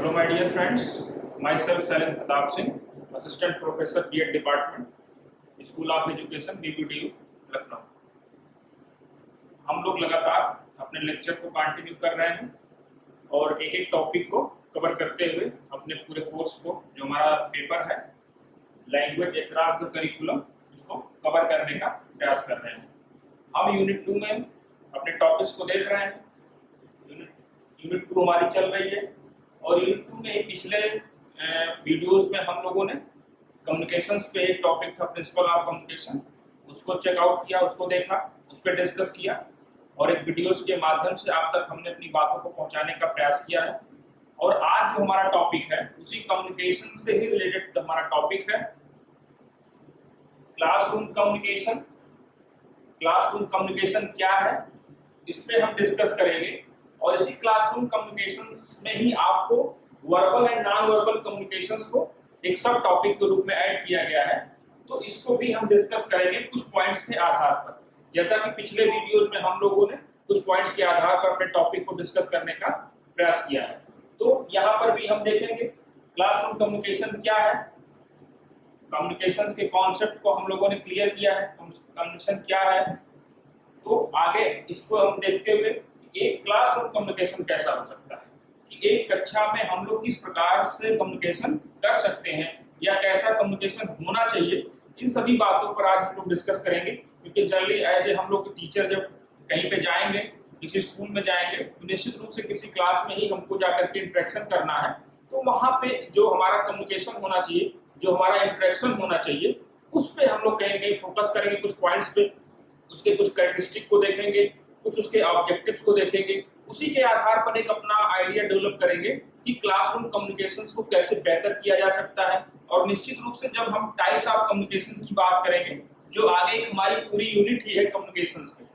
Hello, my dear friends. Myself, Sailen Pratap Singh, Assistant Professor, B.Ed Department, School of Education, BPTU, Lucknow. हम लोग लगातार अपने lecture को continue कर रहे हैं और एक एक टॉपिक को कवर करते हुए अपने पूरे कोर्स को, जो हमारा पेपर है लैंग्वेज अक्रॉस द करिकुलम, उसको कवर करने का प्रयास कर रहे हैं। हम यूनिट 2 में अपने टॉपिक्स को देख रहे हैं। यूनिट 2 हमारी चल रही है और यूनिट 2 में पिछले वीडियोस में हम लोगों ने कम्युनिकेशंस पे एक टॉपिक था, प्रिंसिपल ऑफ कम्युनिकेशन, उसको चेकआउट किया, उसको देखा, उस पर डिस्कस किया और एक वीडियोस के माध्यम से आप तक हमने अपनी बातों को पहुंचाने का प्रयास किया है। और आज जो हमारा टॉपिक है उसी कम्युनिकेशन से ही रिलेटेड हमारा टॉपिक है क्लासरूम कम्युनिकेशन। क्लासरूम कम्युनिकेशन क्या है, इस पे हम डिस्कस करेंगे और इसी क्लासरूम कम्युनिकेशंस में ही आपको verbal and non verbal communications को एक सब टॉपिक के रूप में ऐड किया गया है। तो इसको भी हम डिस्कस करेंगे कुछ पॉइंट्स के आधार पर, जैसा कि पिछले वीडियोस में हम लोगों ने कुछ पॉइंट्स के आधार पर अपने टॉपिक को डिस्कस करने का प्रयास किया है। तो यहाँ पर भी हम देखेंगे क्लासरूम कम्युनिकेशन क्या है, कम्युनिकेशंस के कॉन्सेप्ट को हम लोगों ने क्लियर किया है, कम्युनिकेशन क्या है। तो आगे इसको हम देखते हुए एक क्लासरूम कम्युनिकेशन कैसा हो सकता है, कि एक कक्षा में हम लोग किस प्रकार से कम्युनिकेशन कर सकते हैं या कैसा कम्युनिकेशन होना चाहिए, इन सभी बातों पर आज हम लोग डिस्कस करेंगे। क्योंकि जनरली एज ए हम लोग टीचर जब कहीं पे जाएंगे, किसी स्कूल में जाएंगे, तो निश्चित रूप से किसी क्लास में ही हमको जाकर के इंटरेक्शन करना है। तो वहां पे जो हमारा कम्युनिकेशन होना चाहिए, जो हमारा इंटरेक्शन होना चाहिए, उस पर हम लोग कहीं ना कहीं फोकस करेंगे, कुछ पॉइंट्स पे, उसके कुछ कैरेक्टरिस्टिक को देखेंगे, कुछ उसके ऑब्जेक्टिव्स को देखेंगे, उसी के आधार पर एक अपना आइडिया डेवलप करेंगे कि क्लासरूम कम्युनिकेशंस को कैसे बेहतर किया जा सकता है। और निश्चित रूप से जब हम टाइप्स ऑफ कम्युनिकेशन की बात करेंगे, जो आगे एक हमारी पूरी यूनिट ही है कम्युनिकेशंस पे,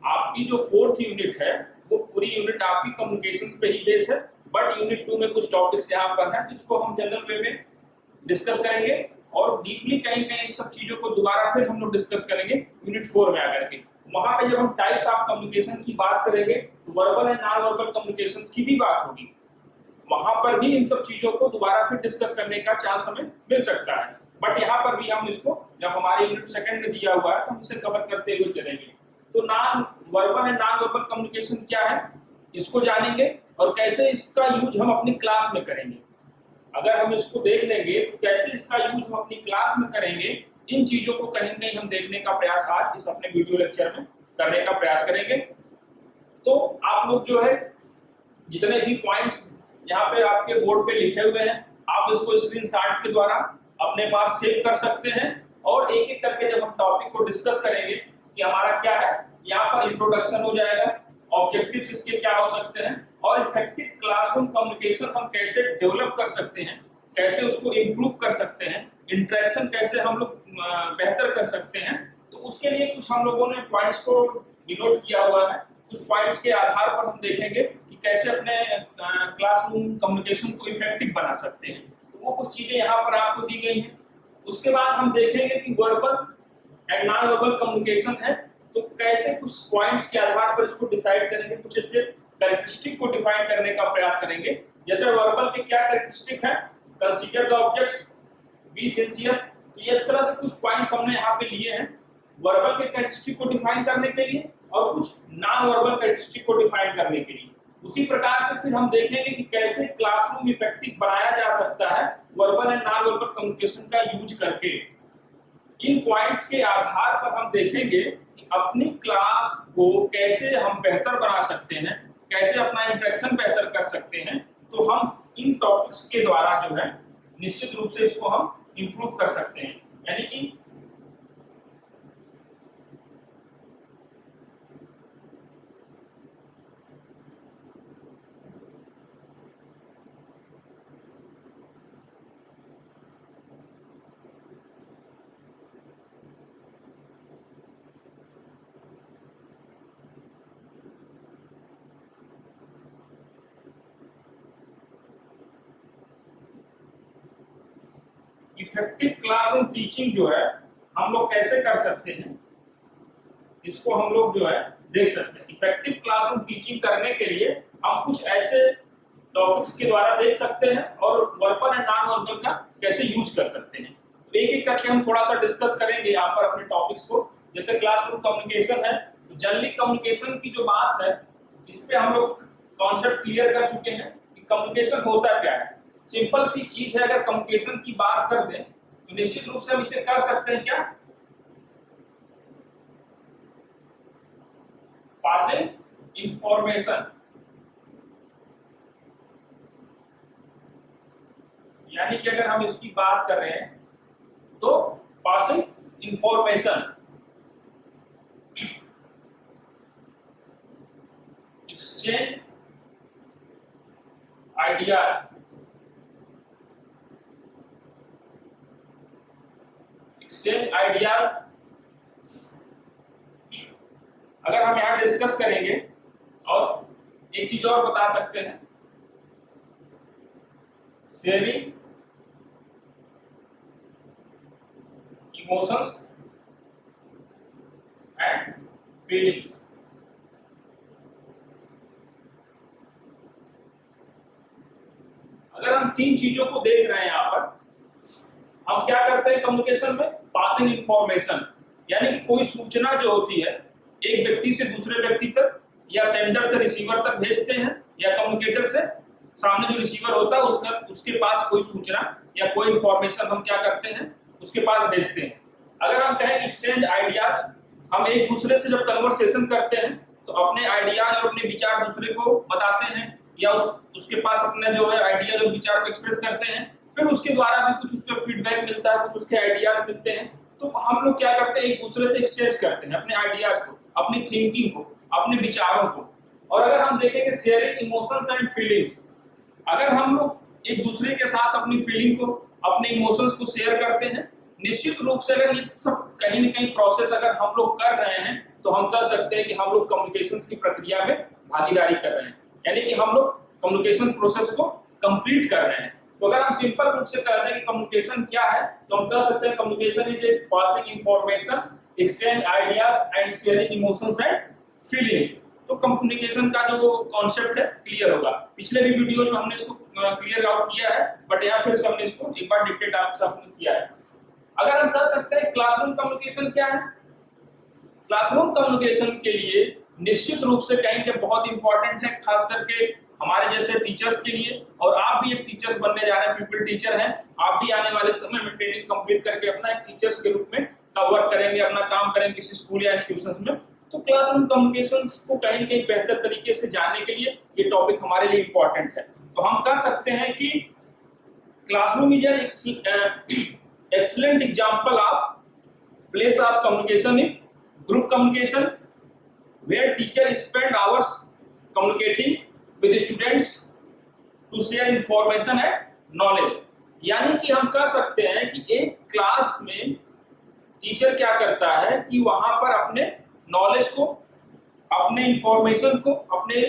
आपकी जो 4th यूनिट है वो पूरी यूनिट आपकी कम्युनिकेशंस पे ही बेस है। बट यूनिट 2 में कुछ टॉपिक्स यहाँ पर हैं जिसको हम जनरल वे में डिस्कस करेंगे और डीपली कहीं कहीं इस सब चीजों को दोबारा फिर हम लोग डिस्कस करेंगे यूनिट 4 में आकर के। वहां पे जब हम टाइप्स ऑफ कम्युनिकेशन की बात करेंगे तो verbal and non verbal communications की भी बात होगी, वहां पर भी इन सब चीजों को दोबारा फिर डिस्कस करने का चांस हमें मिल सकता है। बट यहाँ पर भी हम इसको, जब हमारे यूनिट 2 में दिया हुआ है, तो हम इसे कवर करते हुए चलेंगे। तो non verbal and non verbal communication क्या है, इसको जानेंगे और कैसे इसका यूज हम अपनी क्लास में करेंगे। अगर हम इसको देख लेंगे तो कैसे इसका यूज हम अपनी क्लास में करेंगे, इन चीजों को कहीं न कहीं हम देखने का प्रयास आज इस अपने वीडियो लेक्चर में करने का प्रयास करेंगे। तो आप लोग जो है जितने भी पॉइंट्स यहाँ पे आपके बोर्ड पे लिखे हुए हैं, आप इसको स्क्रीनशॉट के द्वारा अपने पास सेव कर सकते हैं और एक एक करके जब हम टॉपिक को डिस्कस करेंगे कि हमारा क्या है, यहाँ पर इंट्रोडक्शन हो जाएगा, ऑब्जेक्टिव्स इसके क्या हो सकते हैं और इफेक्टिव क्लासरूम कम्युनिकेशन हम कैसे डेवलप कर सकते हैं, कैसे उसको इम्प्रूव कर सकते हैं, इंटरेक्शन कैसे हम लोग बेहतर कर सकते हैं। तो उसके लिए कुछ हम लोगों ने पॉइंट्स को डिनोट किया हुआ है। कुछ पॉइंट्स के आधार पर हम देखेंगे कि कैसे अपने क्लासरूम कम्युनिकेशन को इफेक्टिव बना सकते हैं। तो वो कुछ चीजें यहाँ पर आपको दी गई हैं। उसके बाद हम देखेंगे कि verbal and non verbal communication है, तो कैसे कुछ पॉइंट्स के आधार पर इसको डिसाइड करेंगे, कुछ इसके कैरेक्टरिस्टिक को डिफाइन करने का प्रयास करेंगे। जैसे वर्बल के क्या कैरेक्टरिस्टिक है, consider the objects, be sincere. तो इस तरह से कुछ पॉइंट्स हमने यहाँ पे लिए हैं वर्बल के कैरेक्टरिस्टिक को डिफाइन करने के लिए और कुछ नॉन वर्बल कैरेक्टरिस्टिक को डिफाइन करने के लिए। उसी प्रकार से फिर हम देखेंगे कि कैसे क्लासरूम इफेक्टिव बनाया जा सकता है verbal and non verbal communication का यूज करके। इन पॉइंट्स के आधार पर हम देखेंगे कि अपनी क्लास को कैसे हम बेहतर बना सकते हैं, कैसे अपना इंटरेक्शन बेहतर कर सकते हैं। तो हम इन टॉपिक्स के द्वारा जो है निश्चित रूप से इसको हम इंप्रूव कर सकते हैं। यानी कि इफेक्टिव क्लासरूम टीचिंग जो है हम लोग कैसे कर सकते हैं, इसको हम लोग जो है देख सकते हैं। इफेक्टिव क्लासरूम टीचिंग करने के लिए हम कुछ ऐसे टॉपिक्स के द्वारा देख सकते हैं और वर्बल एंड नॉन वर्बल का कैसे यूज कर सकते हैं। तो एक एक करके हम थोड़ा सा डिस्कस करेंगे यहाँ पर अपने टॉपिक्स को। जैसे क्लासरूम कम्युनिकेशन है, तो जनरली कम्युनिकेशन की जो बात है इस पे हम लोग कॉन्सेप्ट क्लियर कर चुके हैं कि कम्युनिकेशन होता क्या है। सिंपल सी चीज है, अगर कम्युनिकेशन की बात कर दें तो निश्चित रूप से हम इसे कर सकते हैं क्या, पासिंग इंफॉर्मेशन, यानी कि अगर हम इसकी बात कर रहे हैं तो passing information, exchange idea, exchange ideas. अगर हम यहां डिस्कस करेंगे और एक चीज और बता सकते हैं, शेयरिंग इमोशंस एंड फीलिंग्स। अगर हम तीन चीजों को देख रहे हैं यहां पर, हम क्या करते हैं कम्युनिकेशन में, पासिंग इंफॉर्मेशन, यानी कि कोई सूचना जो होती है एक व्यक्ति से दूसरे व्यक्ति तक या सेंडर से रिसीवर तक भेजते हैं, या कम्युनिकेटर से सामने जो रिसीवर होता है उसके पास कोई सूचना या कोई इंफॉर्मेशन हम क्या करते हैं उसके पास भेजते हैं। अगर हम कहें एक्सचेंज आइडियाज, हम एक दूसरे से जब कन्वर्सेशन करते हैं तो अपने आइडियाज और अपने विचार दूसरे को बताते हैं, या उसके पास अपने जो है आइडिया जो विचार को एक्सप्रेस करते हैं, फिर उसके द्वारा भी कुछ उसका फीडबैक मिलता है, कुछ उसके आइडियाज मिलते हैं। तो हम लोग क्या करते हैं, एक दूसरे से एक्सचेंज करते हैं अपने आइडियाज को, अपनी थिंकिंग को, अपने विचारों को। और अगर हम देखेंगे शेयरिंग इमोशंस एंड फीलिंग्स, अगर हम लोग एक दूसरे के साथ अपनी फीलिंग को, अपने इमोशंस को शेयर करते हैं, निश्चित रूप से अगर ये सब कहीं न कहीं प्रोसेस अगर हम लोग कर रहे हैं तो हम कह सकते हैं कि हम लोग कम्युनिकेशन की प्रक्रिया में भागीदारी कर रहे हैं, यानी कि हम लोग कम्युनिकेशन प्रोसेस को कंप्लीट कर रहे हैं। तो अगर हम सिंपल रूप से कहते हैं कि कम्युनिकेशन क्या है, तो हम कह सकते हैं communication is a passing information, exchange ideas and sharing emotions and feelings. तो कम्युनिकेशन का जो कॉन्सेप्ट है क्लियर होगा। पिछले भी वीडियो में हमने इसको क्लियर आउट किया है, बट यहाँ फिर से हमने इसको एक बार डिटेल आपके साथ किया है। अगर हम कह सकते हैं क्लासरूम कम्युनिकेशन क्या है, क्लासरूम कम्युनिकेशन के लिए निश्चित रूप से कहेंगे बहुत इंपॉर्टेंट है, खास करके हमारे जैसे टीचर्स के लिए। और आप भी एक टीचर्स बनने जा रहे हैं, पीपल टीचर हैं, आप भी आने वाले समय में ट्रेनिंग कंप्लीट करके अपना एक टीचर्स के रूप में वर्क करेंगे, अपना काम करेंगे किसी स्कूल या इंस्टीट्यूशंस में। तो क्लासरूम कम्युनिकेशंस को कहीं न कहीं बेहतर तरीके से जानने के लिए ये टॉपिक हमारे लिए इंपॉर्टेंट है। तो हम कह सकते हैं कि classroom is an excellent example of place of communication in group communication, where teachers spend hours communicating with students to share information and knowledge। यानी कि हम कह सकते हैं कि एक क्लास में टीचर क्या करता है कि वहां पर अपने नॉलेज को, अपने इंफॉर्मेशन को अपने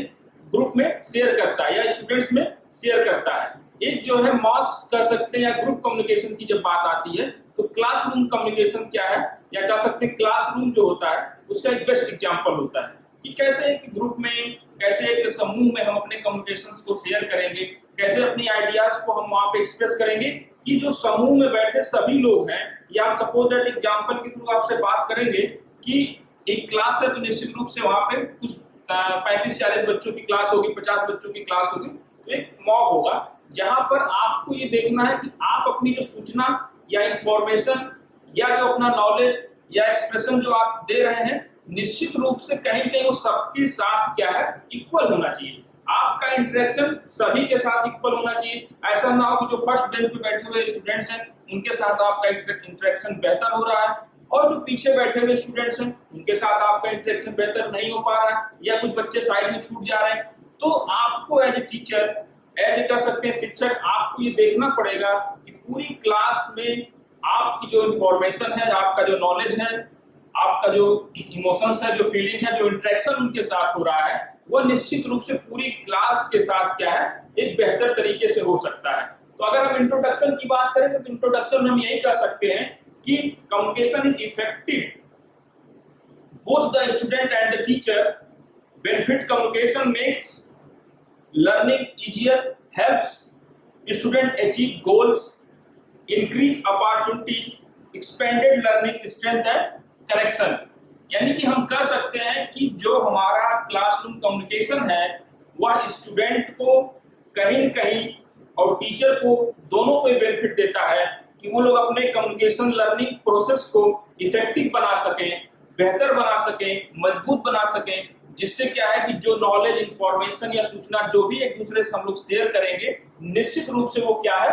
ग्रुप में शेयर करता है या स्टूडेंट्स में शेयर करता है। एक जो है मास कर सकते हैं या ग्रुप कम्युनिकेशन की जब बात आती है तो क्लासरूम कम्युनिकेशन क्या है, या कह सकते हैं क्लासरूम जो होता है उसका एक बेस्ट एग्जांपल होता है कि कैसे एक ग्रुप में, कैसे एक समूह में हम अपने कम्युनिकेशंस को शेयर करेंगे, कैसे अपनी आइडियाज को हम वहां पे एक्सप्रेस करेंगे कि जो समूह में बैठे सभी लोग हैं। या हम सपोज दैट एग्जांपल के थ्रू आपसे बात करेंगे कि एक क्लास है तो निश्चित रूप से वहां पे कुछ 35-40 बच्चों की क्लास होगी, 50 बच्चों की क्लास होगी, तो एक मॉक होगा जहां पर आपको ये देखना है कि आप अपनी जो सूचना या इंफॉर्मेशन या जो अपना नॉलेज या एक्सप्रेशन जो आप दे रहे हैं, निश्चित रूप से कहीं कहीं वो सबके साथ क्या है, इक्वल होना चाहिए। आपका इंटरेक्शन सभी के साथ इक्वल होना चाहिए। ऐसा ना हो कि जो फर्स्ट बेंच पे बैठे हुए स्टूडेंट्स हैं उनके साथ आपका इंटरेक्शन बेहतर हो रहा है और जो पीछे बैठे हुए स्टूडेंट्स हैं उनके साथ आपका इंटरेक्शन बेहतर नहीं हो पा रहा है, या कुछ बच्चे साइड में छूट जा रहे हैं। तो आपको एज ए टीचर, एज कह सकते हैं शिक्षक, आपको ये देखना पड़ेगा कि पूरी क्लास में आपकी जो इंफॉर्मेशन है, आपका जो नॉलेज है, आपका जो इमोशंस है, जो फीलिंग है, जो इंटरेक्शन उनके साथ हो रहा है, वो निश्चित रूप से पूरी क्लास के साथ क्या है, एक बेहतर तरीके से हो सकता है। तो अगर हम इंट्रोडक्शन की बात करें तो इंट्रोडक्शन में हम यही कह सकते हैं कि communication is effective both the student and the teacher benefit। Communication makes learning easier, helps student achieve goals, increase opportunity, expanded learning strength and connection। यानी कि हम कह सकते हैं कि जो हमारा क्लासरूम कम्युनिकेशन है वह स्टूडेंट को कहीं न कहीं और टीचर को दोनों को बेनिफिट देता है कि वो लोग अपने कम्युनिकेशन लर्निंग प्रोसेस को इफेक्टिव बना सकें, बेहतर बना सकें, मजबूत बना सकें, जिससे क्या है कि जो नॉलेज, इंफॉर्मेशन या सूचना जो भी एक दूसरे से हम लोग शेयर करेंगे निश्चित रूप से वो क्या है,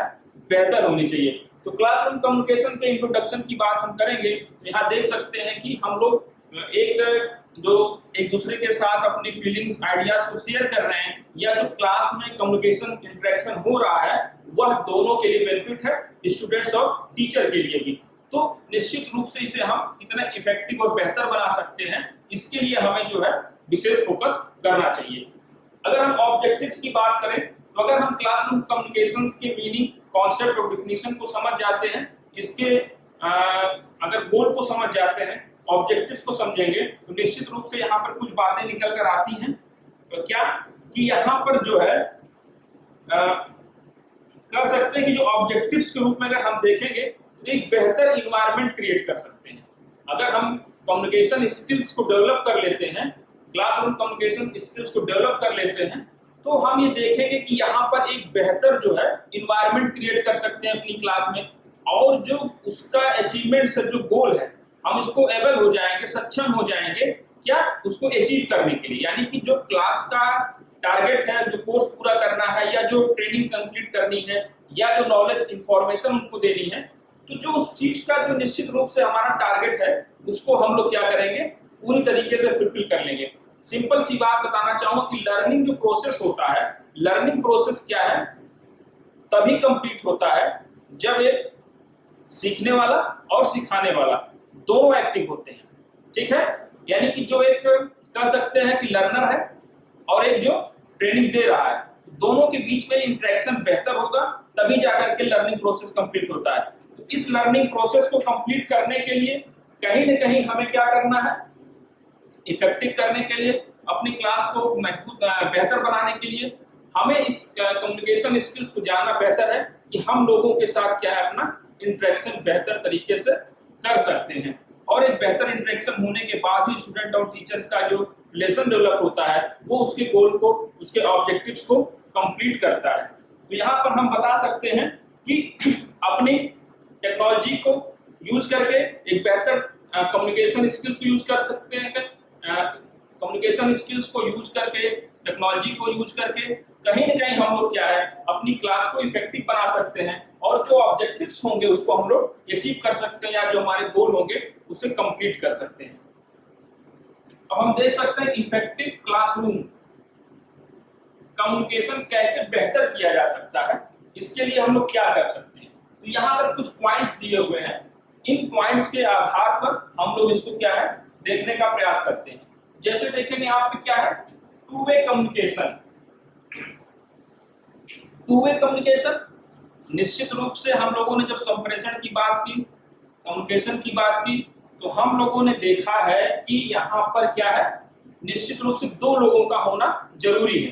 बेहतर होनी चाहिए। तो क्लासरूम कम्युनिकेशन के इंट्रोडक्शन की बात हम करेंगे। यहाँ देख सकते हैं कि हम लोग एक दूसरे के साथ अपनी फीलिंग्स, आइडियाज को शेयर कर रहे हैं या जो क्लास में कम्युनिकेशन इंटरेक्शन हो रहा है वह दोनों के लिए बेनिफिट है, स्टूडेंट्स और टीचर के लिए भी। तो निश्चित रूप से इसे हम कितना इफेक्टिव और बेहतर बना सकते हैं, इसके लिए हमें जो है विशेष फोकस करना चाहिए। अगर हम ऑब्जेक्टिव्स की बात करें तो अगर हम क्लासरूम कम्युनिकेशंस के मीनिंग, कॉन्सेप्ट और डेफिनेशन को समझ जाते हैं, इसके अगर गोल को समझ जाते हैं, ऑब्जेक्टिव्स को समझेंगे तो निश्चित रूप से यहाँ पर कुछ बातें निकल कर आती हैं। तो क्या कि यहाँ पर जो है कह सकते हैं कि जो ऑब्जेक्टिव्स के रूप में अगर हम देखेंगे तो एक बेहतर इन्वायरमेंट क्रिएट कर सकते हैं। अगर हम कम्युनिकेशन स्किल्स को डेवलप कर लेते हैं, क्लासरूम कम्युनिकेशन स्किल्स को डेवलप कर लेते हैं, तो हम ये देखेंगे कि यहाँ पर एक बेहतर जो है इन्वायरमेंट क्रिएट कर सकते हैं अपनी क्लास में, और जो उसका अचीवमेंट है, जो गोल है, हम इसको एबल हो जाएंगे, सक्षम हो जाएंगे क्या उसको अचीव करने के लिए। यानी कि जो क्लास का टारगेट है, जो कोर्स पूरा करना है या जो ट्रेनिंग कंप्लीट करनी है या जो नॉलेज, इंफॉर्मेशन उनको देनी है, तो जो उस चीज का जो निश्चित रूप से हमारा टारगेट है उसको हम लोग क्या करेंगे, पूरी तरीके से फुलफिल कर लेंगे। सिंपल सी बात बताना चाहूंगा कि लर्निंग जो प्रोसेस होता है, लर्निंग प्रोसेस क्या है, तभी कंप्लीट होता है जब एक सीखने वाला और सिखाने वाला दोनों एक्टिव होते हैं। ठीक है, यानी कि जो एक कह सकते हैं कि लर्नर है और एक जो ट्रेनिंग दे रहा है, दोनों के बीच में इंटरेक्शन बेहतर होगा, तभी जाकर के लर्निंग प्रोसेस कंप्लीट होता है। तो इस लर्निंग प्रोसेस को कंप्लीट करने के लिए कहीं न कहीं हमें क्या करना है, इफेक्टिव करने के लिए, अपनी क्लास को मजबूत बेहतर बनाने के लिए हमें इस कम्युनिकेशन स्किल्स को जानना बेहतर है कि हम लोगों के साथ क्या है, अपना इंटरेक्शन बेहतर तरीके से कर सकते हैं। और एक बेहतर इंटरेक्शन होने के बाद ही स्टूडेंट और टीचर्स का जो रिलेशन डेवलप होता है वो उसके गोल को, उसके ऑब्जेक्टिव्स को कंप्लीट करता है। तो यहाँ पर हम बता सकते हैं कि अपनी टेक्नोलॉजी को यूज करके एक बेहतर कम्युनिकेशन स्किल्स को यूज कर सकते हैं, कम्युनिकेशन स्किल्स को यूज करके, टेक्नोलॉजी को यूज करके कहीं न कहीं हम लोग क्या है, अपनी क्लास को इफेक्टिव बना सकते हैं और जो ऑब्जेक्टिव्स होंगे उसको हम लोग अचीव कर सकते हैं या जो हमारे गोल होंगे उसे कंप्लीट कर सकते हैं। अब हम देख सकते हैं इफेक्टिव क्लासरूम कम्युनिकेशन कैसे बेहतर किया जा सकता है, इसके लिए हम लोग क्या कर सकते हैं। तो यहाँ पर कुछ पॉइंट्स दिए हुए हैं, इन पॉइंट्स के आधार पर हम लोग इसको क्या है, देखने का प्रयास करते हैं। जैसे देखेंगे यहाँ पे क्या है, two way communication. Two way communication निश्चित रूप से हम लोगों ने जब संप्रेषण की बात की, कम्युनिकेशन की बात की, तो हम लोगों ने देखा है कि यहाँ पर क्या है, निश्चित रूप से दो लोगों का होना जरूरी है।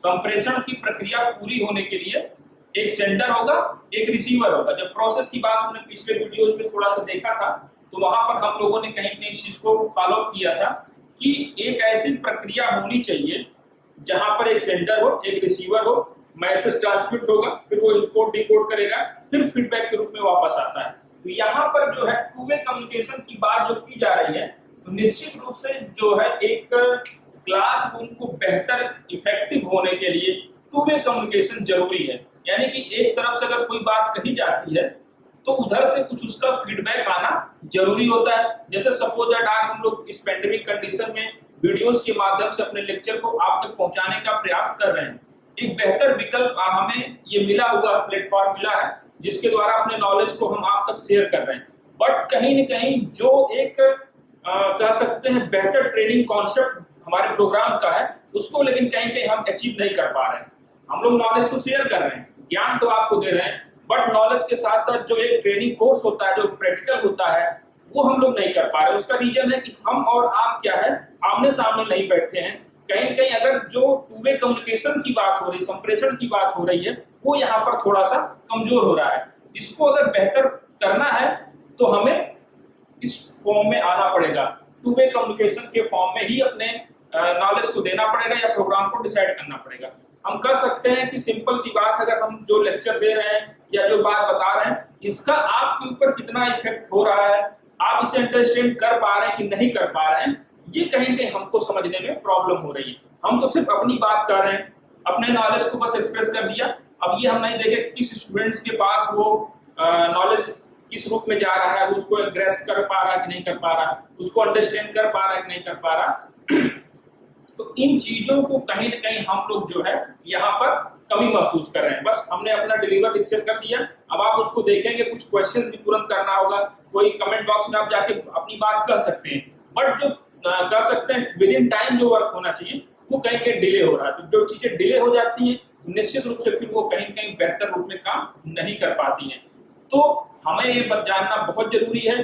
संप्रेषण की प्रक्रिया पूरी होने के लिए एक सेंडर होगा, एक रिसीवर होगा। जब प्रोसेस की बात हमने पिछले वीडियोज में थोड़ा सा देखा था तो वहां पर हम लोगों ने कहीं कहीं इस चीज को फॉलो किया था कि एक ऐसी प्रक्रिया होनी चाहिए जहां पर एक सेंडर हो, एक रिसीवर हो, मैसेज ट्रांसमिट होगा, फिर वो इनकोड डिकोड करेगा, फिर फीडबैक के रूप में वापस आता है। तो यहाँ पर जो है टू वे कम्युनिकेशन की बात जो की जा रही है, तो निश्चित रूप से जो है एक क्लासरूम को बेहतर इफेक्टिव होने के लिए टू वे कम्युनिकेशन जरूरी है। यानी कि एक तरफ से अगर कोई बात कही जाती है तो उधर से कुछ उसका फीडबैक आना जरूरी होता है। जैसे सपोज दैट आज हम लोग इस पेंडेमिक कंडीशन में वीडियोस के माध्यम से अपने लेक्चर को आप तक पहुंचाने का प्रयास कर रहे हैं। एक बेहतर विकल्प हमें ये मिला हुआ प्लेटफॉर्म मिला है जिसके द्वारा अपने नॉलेज को हम आप तक शेयर कर रहे हैं। बट कहीं न कहीं जो एक कह सकते हैं बेहतर ट्रेनिंग कॉन्सेप्ट हमारे प्रोग्राम का है उसको लेकिन कहीं कहीं हम अचीव नहीं कर पा रहे हैं। हम लोग नॉलेज तो शेयर कर रहे हैं, ज्ञान तो आपको दे रहे हैं, बट नॉलेज के साथ साथ जो एक ट्रेनिंग कोर्स होता है, जो प्रैक्टिकल होता है, वो हम लोग नहीं कर पा रहे। उसका रीजन है कि हम और आप क्या है, आमने सामने नहीं बैठे हैं, कहीं कहीं अगर जो टू वे कम्युनिकेशन की बात हो रही, संप्रेषण की बात हो रही है, वो यहाँ पर थोड़ा सा कमजोर हो रहा है। इसको अगर बेहतर करना है तो हमें इस फॉर्म में आना पड़ेगा, टू वे कम्युनिकेशन के फॉर्म में ही अपने नॉलेज को देना पड़ेगा या प्रोग्राम को डिसाइड करना पड़ेगा। हम कह सकते हैं कि सिंपल सी बात, अगर हम जो लेक्चर दे रहे हैं या जो बात बता रहे हैं, इसका आपके ऊपर कितना इफेक्ट हो रहा है, आप इसे अंडरस्टैंड कर पा रहे हैं कि नहीं कर पा रहे हैं, ये कहीं कहीं हमको समझने में प्रॉब्लम हो रही है। हम तो सिर्फ अपनी बात कर रहे हैं, अपने नॉलेज को बस एक्सप्रेस कर दिया। अब ये हम नहीं देखे कि किस स्टूडेंट्स के पास वो नॉलेज किस रूप में जा रहा है, उसको ग्रेस्प कर पा रहा है कि नहीं कर पा रहा, उसको अंडरस्टैंड कर पा रहा है कि नहीं कर पा रहा। तो इन चीजों को कहीं न कहीं हम लोग जो है यहाँ पर कमी महसूस कर रहे हैं। बस हमने अपना डिलीवर लेक्चर कर दिया, अब आप उसको देखेंगे, कुछ क्वेश्चन भी तुरंत करना होगा, कोई कमेंट बॉक्स में आप जाके अपनी बात कह सकते हैं, बट जो कह सकते हैं विद इन टाइम जो वर्क होना चाहिए वो कहीं कहीं डिले हो रहा है। तो जो चीजें डिले हो जाती है निश्चित रूप से फिर वो कहीं कहीं बेहतर रूप में काम नहीं कर पाती हैं। तो हमें ये जानना बहुत जरूरी है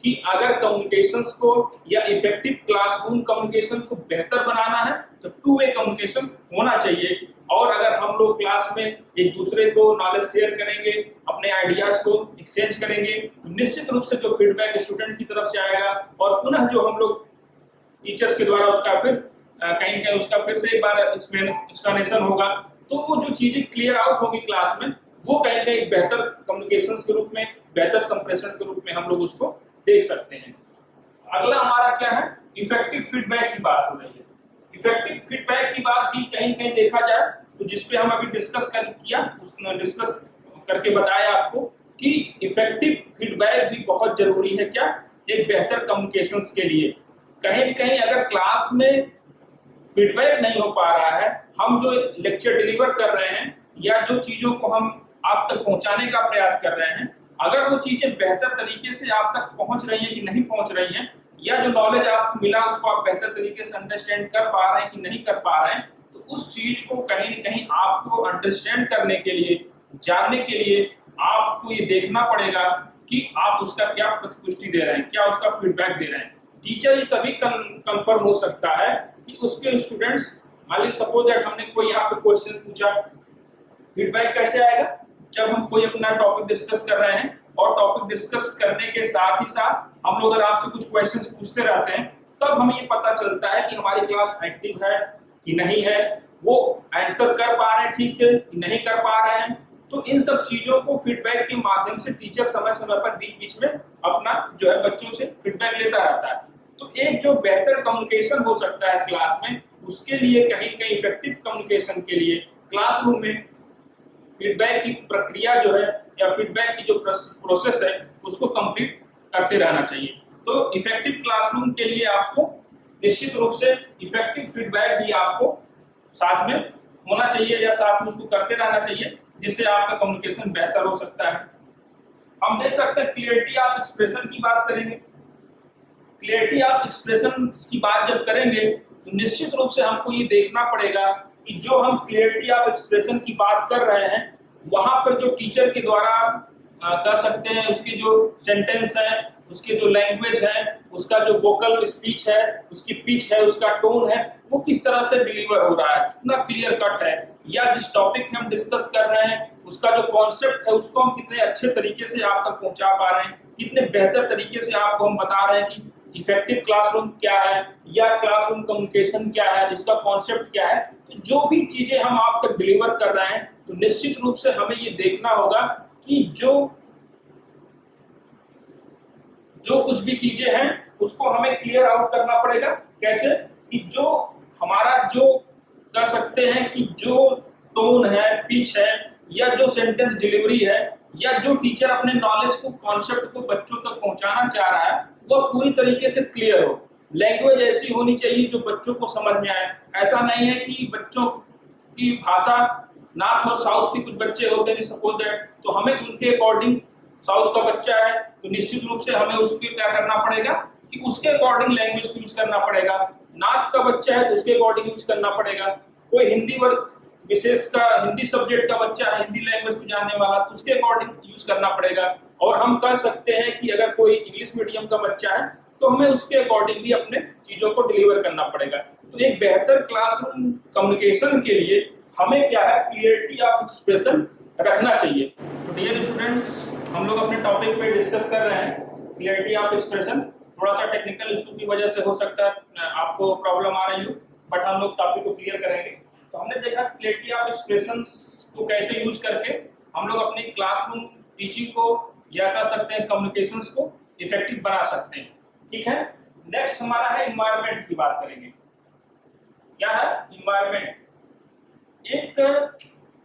कि अगर कम्युनिकेशंस को या इफेक्टिव क्लासरूम कम्युनिकेशन को बेहतर बनाना है तो टू वे कम्युनिकेशन होना चाहिए। और अगर हम लोग क्लास में एक दूसरे को नॉलेज शेयर करेंगे, अपने आइडियाज को एक्सचेंज करेंगे, तो निश्चित रूप से जो फीडबैक स्टूडेंट की तरफ से आएगा और पुनः जो हम लोग टीचर्स के द्वारा उसका फिर कहीं कहीं उसका फिर से एक बार एक्सप्लेनेशन होगा, तो वो जो चीजें क्लियर आउट होगी क्लास में, वो कहीं कहीं बेहतर कम्युनिकेशन के रूप में, बेहतर संप्रेषण के रूप में हम लोग उसको देख सकते हैं। अगला हमारा क्या है, इफेक्टिव फीडबैक की बात हो रही है। इफेक्टिव फीडबैक की बात भी कहीं कहीं देखा जाए तो जिसपे हम अभी डिस्कस करके बताया आपको कि इफेक्टिव फीडबैक भी बहुत जरूरी है। क्या, एक बेहतर कम्युनिकेशंस के लिए। कहीं कहीं अगर क्लास में फीडबैक नहीं हो पा रहा है, हम जो लेक्चर डिलीवर कर रहे हैं या जो चीजों को हम आप तक पहुंचाने का प्रयास कर रहे हैं, अगर वो चीजें बेहतर तरीके से आप तक पहुंच रही हैं कि नहीं पहुंच रही हैं, या जो नॉलेज आपको मिला उसको आप बेहतर तरीके से अंडरस्टैंड कर पा रहे हैं कि नहीं कर पा रहे हैं, तो उस चीज को कहीं न कहीं आपको अंडरस्टैंड करने के लिए, जानने के लिए आपको ये देखना पड़ेगा कि आप उसका क्या प्रतिपुष्टि दे रहे हैं, क्या उसका फीडबैक दे रहे हैं। टीचर ये तभी कंफर्म हो सकता है कि उसके स्टूडेंट्स, मान लीजिए सपोज दैट हमने कोई यहाँ पे क्वेश्चन पूछा, फीडबैक कैसे आएगा, जब हम कोई अपना टॉपिक डिस्कस कर रहे हैं और टॉपिक डिस्कस करने के साथ ही साथ हम लोग अगर आपसे कुछ क्वेश्चंस पूछते रहते हैं, तब हमें ये पता चलता है कि हमारी क्लास एक्टिव है कि नहीं है, वो आंसर कर पा रहे हैं ठीक से कि नहीं कर पा रहे हैं। तो इन सब चीजों को फीडबैक के माध्यम से टीचर समय समय पर बीच में अपना जो है बच्चों से फीडबैक लेता रहता है। तो एक जो बेहतर कम्युनिकेशन हो सकता है क्लास में, उसके लिए कहीं कहीं इफेक्टिव कम्युनिकेशन के लिए क्लासरूम में फीडबैक की प्रक्रिया जो है या फीडबैक की जो प्रोसेस है उसको कंप्लीट करते रहना चाहिए। तो इफेक्टिव क्लासरूम के लिए आपको निश्चित रूप से इफेक्टिव फीडबैक भी आपको साथ में होना चाहिए या साथ में उसको करते रहना चाहिए, जिससे आपका कम्युनिकेशन बेहतर हो सकता है। हम देख सकते हैं क्लियरिटी ऑफ एक्सप्रेशन की बात करेंगे। क्लियरिटी ऑफ एक्सप्रेशन की बात जब करेंगे तो निश्चित रूप से हमको ये देखना पड़ेगा कि जो हम क्लियरिटी ऑफ एक्सप्रेशन की बात कर रहे हैं, वहां पर जो टीचर के द्वारा कह सकते हैं उसके जो सेंटेंस है, उसके जो लैंग्वेज है, उसका जो वोकल स्पीच है, उसकी पिच है, उसका टोन है, वो किस तरह से डिलीवर हो रहा है, कितना क्लियर कट है, या जिस टॉपिक में हम डिस्कस कर रहे हैं उसका जो कॉन्सेप्ट है उसको हम कितने अच्छे तरीके से आप तक पहुंचा पा रहे हैं, कितने बेहतर तरीके से आपको हम बता रहे हैं कि इफेक्टिव क्लासरूम क्या है या क्लासरूम कम्युनिकेशन क्या है, इसका कॉन्सेप्ट क्या है। तो जो भी चीजें हम आप तक डिलीवर कर रहे हैं, तो निश्चित रूप से हमें ये देखना होगा कि जो कुछ भी चीजें हैं उसको हमें क्लियर आउट करना पड़ेगा। कैसे कि जो हमारा जो कह सकते हैं कि जो टोन है, पिच है, या जो सेंटेंस डिलीवरी है, या जो टीचर अपने नॉलेज को, कॉन्सेप्ट को बच्चों तक पहुंचाना चाह रहा है, वो पूरी तरीके से क्लियर हो। लैंग्वेज ऐसी होनी चाहिए जो बच्चों को समझ में आए। ऐसा नहीं है कि बच्चों की भाषा, नॉर्थ और साउथ के कुछ बच्चे होते हैं सपोज दैट, तो हमें उनके अकॉर्डिंग, साउथ का बच्चा है तो निश्चित रूप से हमें उसके क्या करना पड़ेगा कि उसके अकॉर्डिंग लैंग्वेज को यूज करना पड़ेगा। नॉर्थ का बच्चा है तो उसके अकॉर्डिंग यूज करना पड़ेगा। कोई हिंदी वर्ग विशेष का, हिंदी सब्जेक्ट का बच्चा है, हिंदी लैंग्वेज को जानने वाला, तो उसके अकॉर्डिंग यूज करना पड़ेगा। और हम कह सकते हैं कि अगर कोई इंग्लिश मीडियम का बच्चा है तो हमें उसके अकॉर्डिंग भी अपने चीजों को डिलीवर करना पड़ेगा। तो एक बेहतर क्लासरूम कम्युनिकेशन के लिए हमें क्या है, क्लियरिटी ऑफ एक्सप्रेशन रखना चाहिए। तो डियर स्टूडेंट्स, हम लोग अपने टॉपिक पे डिस्कस कर रहे हैं क्लियरिटी ऑफ एक्सप्रेशन। थोड़ा सा टेक्निकल इशू की वजह से हो सकता है आपको प्रॉब्लम आ रही हो, बट हम लोग टॉपिक को क्लियर करेंगे। तो हमने देखा क्लियरिटी ऑफ एक्सप्रेशन को कैसे यूज करके हम लोग अपनी क्लासरूम टीचिंग को या कह सकते हैं कम्युनिकेशंस को इफेक्टिव बना सकते हैं। ठीक है, नेक्स्ट हमारा है इन्वायरमेंट की बात करेंगे। क्या है इन्वायरमेंट? एक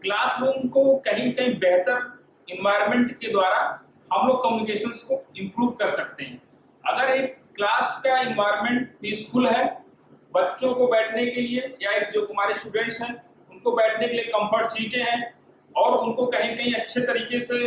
क्लासरूम को कहीं कहीं बेहतर इन्वायरमेंट के द्वारा हम लोग कम्युनिकेशंस को इम्प्रूव कर सकते हैं। अगर एक क्लास का इन्वायरमेंट पीसफुल है, बच्चों को बैठने के लिए या एक जो हमारे स्टूडेंट्स हैं उनको बैठने के लिए कंफर्ट सीटें हैं और उनको कहीं कहीं अच्छे तरीके से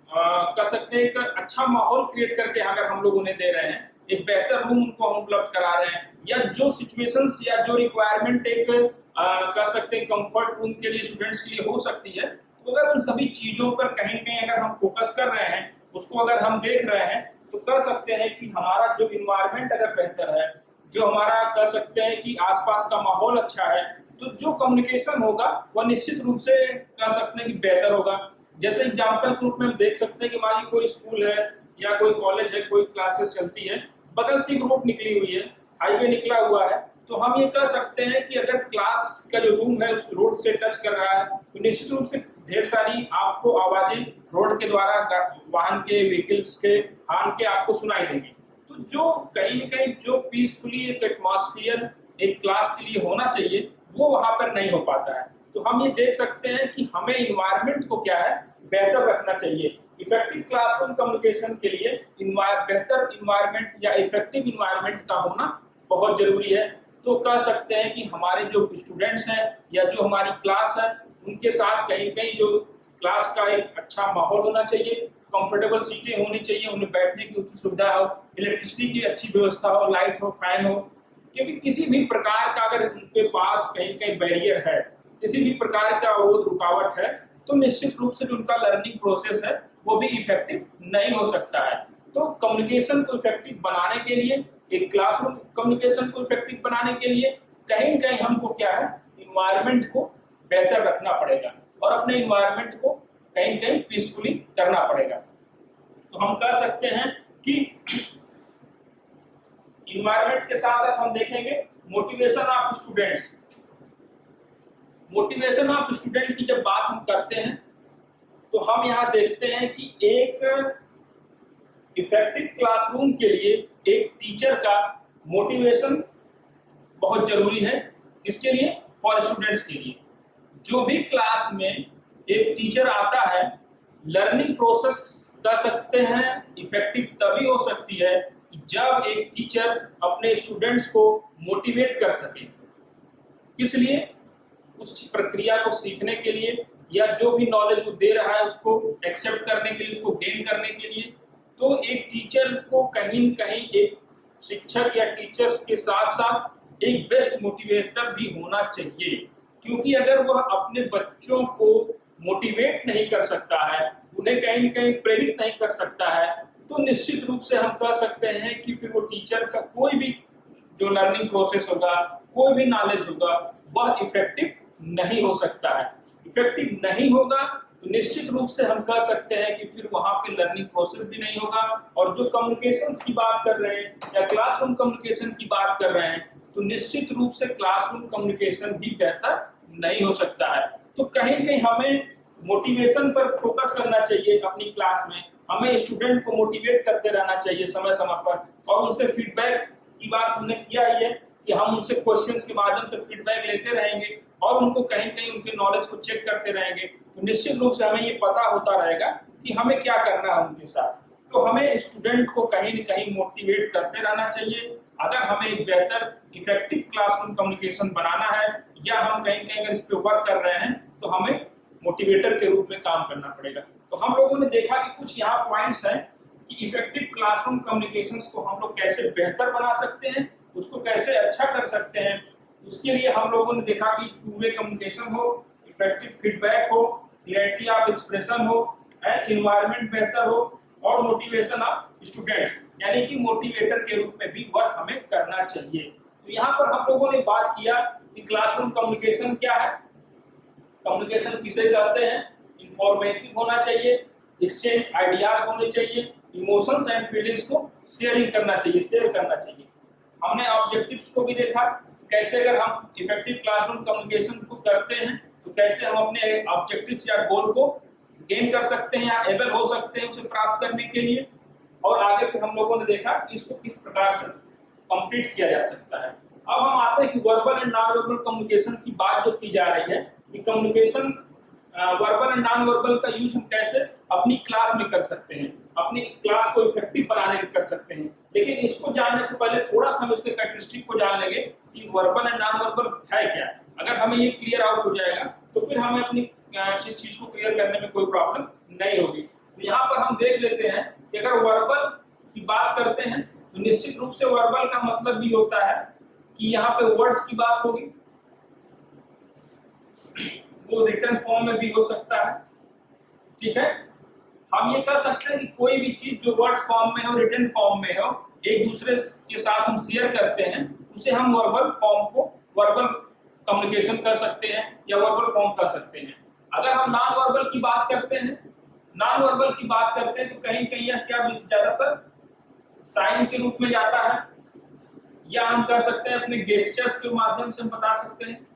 कर सकते हैं, एक अच्छा माहौल क्रिएट करके अगर हम लोग उन्हें दे रहे हैं, एक बेहतर रूम उनको हम उपलब्ध करा रहे हैं, या जो सिचुएशंस या जो रिक्वायरमेंट एक कर सकते हैं कंफर्ट रूम के लिए स्टूडेंट्स के लिए हो सकती है, तो अगर उन सभी चीजों पर कहीं कहीं अगर हम फोकस कर रहे हैं, उसको अगर हम देख रहे हैं, तो कर सकते हैं कि हमारा जो इन्वायरमेंट अगर बेहतर है, जो हमारा कह सकते हैं कि आसपास का माहौल अच्छा है, तो जो कम्युनिकेशन होगा वह निश्चित रूप से कह सकते हैं कि बेहतर होगा। जैसे एग्जाम्पल के रूप में हम देख सकते हैं कि मान लीजिए कोई स्कूल है या कोई कॉलेज है, कोई क्लासेस चलती है, बगल से एक रोड निकली हुई है, हाईवे निकला हुआ है, तो हम ये कह सकते हैं कि अगर क्लास का जो रूम है उस रोड से टच कर रहा है, तो निश्चित रूप से ढेर सारी आपको आवाजें रोड के द्वारा वाहन के व्हीकल्स के हॉर्न के आपको सुनाई देंगी। तो जो कहीं न कहीं जो पीसफुली एक एटमॉस्फेयर एक क्लास के लिए होना चाहिए, वो वहां पर नहीं हो पाता है। तो हम ये देख सकते हैं कि हमें इन्वायरमेंट को क्या है, बेहतर रखना चाहिए। इफेक्टिव क्लासरूम कम्युनिकेशन के लिए बेहतर इन्वायरमेंट या इफेक्टिव इन्वायरमेंट का होना बहुत जरूरी है। तो कह सकते हैं कि हमारे जो स्टूडेंट्स हैं या जो हमारी क्लास है, उनके साथ कहीं कहीं जो क्लास का एक अच्छा माहौल होना चाहिए, कंफर्टेबल सीटें होनी चाहिए, उन्हें बैठने की उचित सुविधा हो, इलेक्ट्रिसिटी की अच्छी व्यवस्था हो, लाइट हो, फैन हो, क्योंकि किसी भी प्रकार का अगर उनके पास कहीं कहीं बैरियर है, किसी भी प्रकार का अवरोध रुकावट है, तो निश्चित रूप से जो उनका लर्निंग प्रोसेस है वो भी इफेक्टिव नहीं हो सकता है। तो कम्युनिकेशन को इफेक्टिव बनाने के लिए, एक क्लासरूम कम्युनिकेशन को इफेक्टिव बनाने के लिए कहीं कहीं हमको क्या है, इन्वायरमेंट को बेहतर रखना पड़ेगा और अपने इन्वायरमेंट को कहीं कहीं पीसफुली करना पड़ेगा। तो हम कह सकते हैं कि इन्वायरमेंट के साथ साथ हम देखेंगे motivation of students. Motivation of student की जब बात हम करते हैं, तो हम यहाँ देखते हैं कि एक इफेक्टिव क्लासरूम के लिए एक टीचर का मोटिवेशन बहुत जरूरी है। किसके लिए? फॉर स्टूडेंट्स के लिए। जो भी क्लास में एक टीचर आता है, लर्निंग प्रोसेस कर सकते हैं इफेक्टिव तभी हो सकती है जब एक टीचर अपने स्टूडेंट्स को मोटिवेट कर सके। किस लिए? उस प्रक्रिया को सीखने के लिए, या जो भी नॉलेज वो दे रहा है उसको एक्सेप्ट करने के लिए, उसको गेन करने के लिए। तो एक टीचर को कहीं न कहीं एक शिक्षक या टीचर्स के साथ साथ एक बेस्ट मोटिवेटर भी होना चाहिए, क्योंकि अगर वह अपने बच्चों को मोटिवेट नहीं कर सकता है, उन्हें कहीं न कहीं प्रेरित नहीं कर सकता है, तो निश्चित रूप से हम कह सकते हैं कि फिर वो टीचर का कोई भी जो लर्निंग प्रोसेस होगा, कोई भी नॉलेज होगा, वह इफेक्टिव नहीं हो सकता है। इफेक्टिव नहीं होगा तो निश्चित रूप से हम कह सकते हैं कि फिर वहां पे लर्निंग प्रोसेस भी नहीं होगा, और जो कम्युनिकेशंस की बात कर रहे हैं या क्लासरूम कम्युनिकेशन की बात कर रहे हैं, तो निश्चित रूप से क्लासरूम कम्युनिकेशन भी बेहतर नहीं हो सकता है। तो कहीं कहीं हमें मोटिवेशन पर फोकस करना चाहिए अपनी क्लास में। हमें स्टूडेंट को मोटिवेट करते रहना चाहिए समय समय पर, और उनसे फीडबैक की बात हमने किया ही है कि हम उनसे क्वेश्चंस के माध्यम से फीडबैक लेते रहेंगे और उनको कहीं कहीं उनके नॉलेज को चेक करते रहेंगे, तो निश्चित रूप से हमें ये पता होता रहेगा कि हमें क्या करना है उनके साथ। तो हमें स्टूडेंट को कहीं न कहीं मोटिवेट करते रहना चाहिए। अगर हमें एक बेहतर इफेक्टिव क्लासरूम कम्युनिकेशन बनाना है, या हम कहीं कहीं अगर इस पे वर्क कर रहे हैं, तो हमें मोटिवेटर के रूप में काम करना पड़ेगा। तो हम लोगों ने देखा कि कुछ यहाँ पॉइंट्स हैं कि इफेक्टिव क्लासरूम कम्युनिकेशंस को हम लोग कैसे बेहतर बना सकते हैं, उसको कैसे अच्छा कर सकते हैं। उसके लिए हम लोगों ने देखा कि टू वे कम्युनिकेशन हो, इफेक्टिव फीडबैक हो, क्लैरिटी ऑफ एक्सप्रेशन हो, एंड इन्वायरमेंट बेहतर हो, और मोटिवेशन ऑफ स्टूडेंट्स, यानी कि मोटिवेटर के रूप में भी वर्क हमें करना चाहिए। तो यहाँ पर हम लोगों ने बात किया कि क्लासरूम कम्युनिकेशन क्या है, कम्युनिकेशन किसे कहते हैं, इंफॉर्मेटिव होना चाहिए, एक्सचेंज आइडियाज होने चाहिए, इमोशंस एंड फीलिंग्स को शेयर करना चाहिए। हमने ऑब्जेक्टिव्स को भी देखा, कैसे अगर हम इफेक्टिव क्लासरूम कम्युनिकेशन को करते हैं तो कैसे हम अपने ऑब्जेक्टिव्स या गोल को गेन कर सकते हैं या एबल हो सकते हैं उसे प्राप्त करने के लिए। और आगे फिर हम लोगों ने देखा कि इसको किस प्रकार से कंप्लीट किया जा सकता है। अब हम आते हैं कि verbal and non verbal communication की बात जो की जा रही है कि communication verbal and non verbal का यूज हम कैसे अपनी क्लास में कर सकते हैं, अपनी क्लास को इफेक्टिव बनाने में कर सकते हैं। लेकिन इसको जानने से पहले थोड़ा सा हम इसके कैरेक्टरिस्टिक को जान लेंगे कि वर्बल एंड नॉन वर्बल है क्या। अगर हमें ये क्लियर आउट हो जाएगा तो फिर हमें अपनी इस चीज को क्लियर करने में कोई प्रॉब्लम नहीं होगी। तो यहाँ पर हम देख लेते हैं कि अगर वर्बल की बात करते हैं तो निश्चित रूप से वर्बल का मतलब भी होता है कि यहाँ पे वर्ड्स की बात होगी, वो रिटन फॉर्म में भी हो सकता है। ठीक है, हम ये कह सकते हैं कि कोई भी चीज जो वर्ड्स फॉर्म में हो, रिटन फॉर्म में हो, एक दूसरे के साथ हम शेयर करते हैं, उसे हम वर्बल फॉर्म को वर्बल कम्युनिकेशन कर सकते हैं या वर्बल फॉर्म कर सकते हैं। अगर हम नॉन वर्बल की बात करते हैं, नॉन वर्बल की बात करते हैं तो कहीं कहीं यह क्या ज्यादातर साइन के रूप में जाता है, या हम कर सकते हैं अपने गेस्चर्स के माध्यम से हम बता सकते हैं,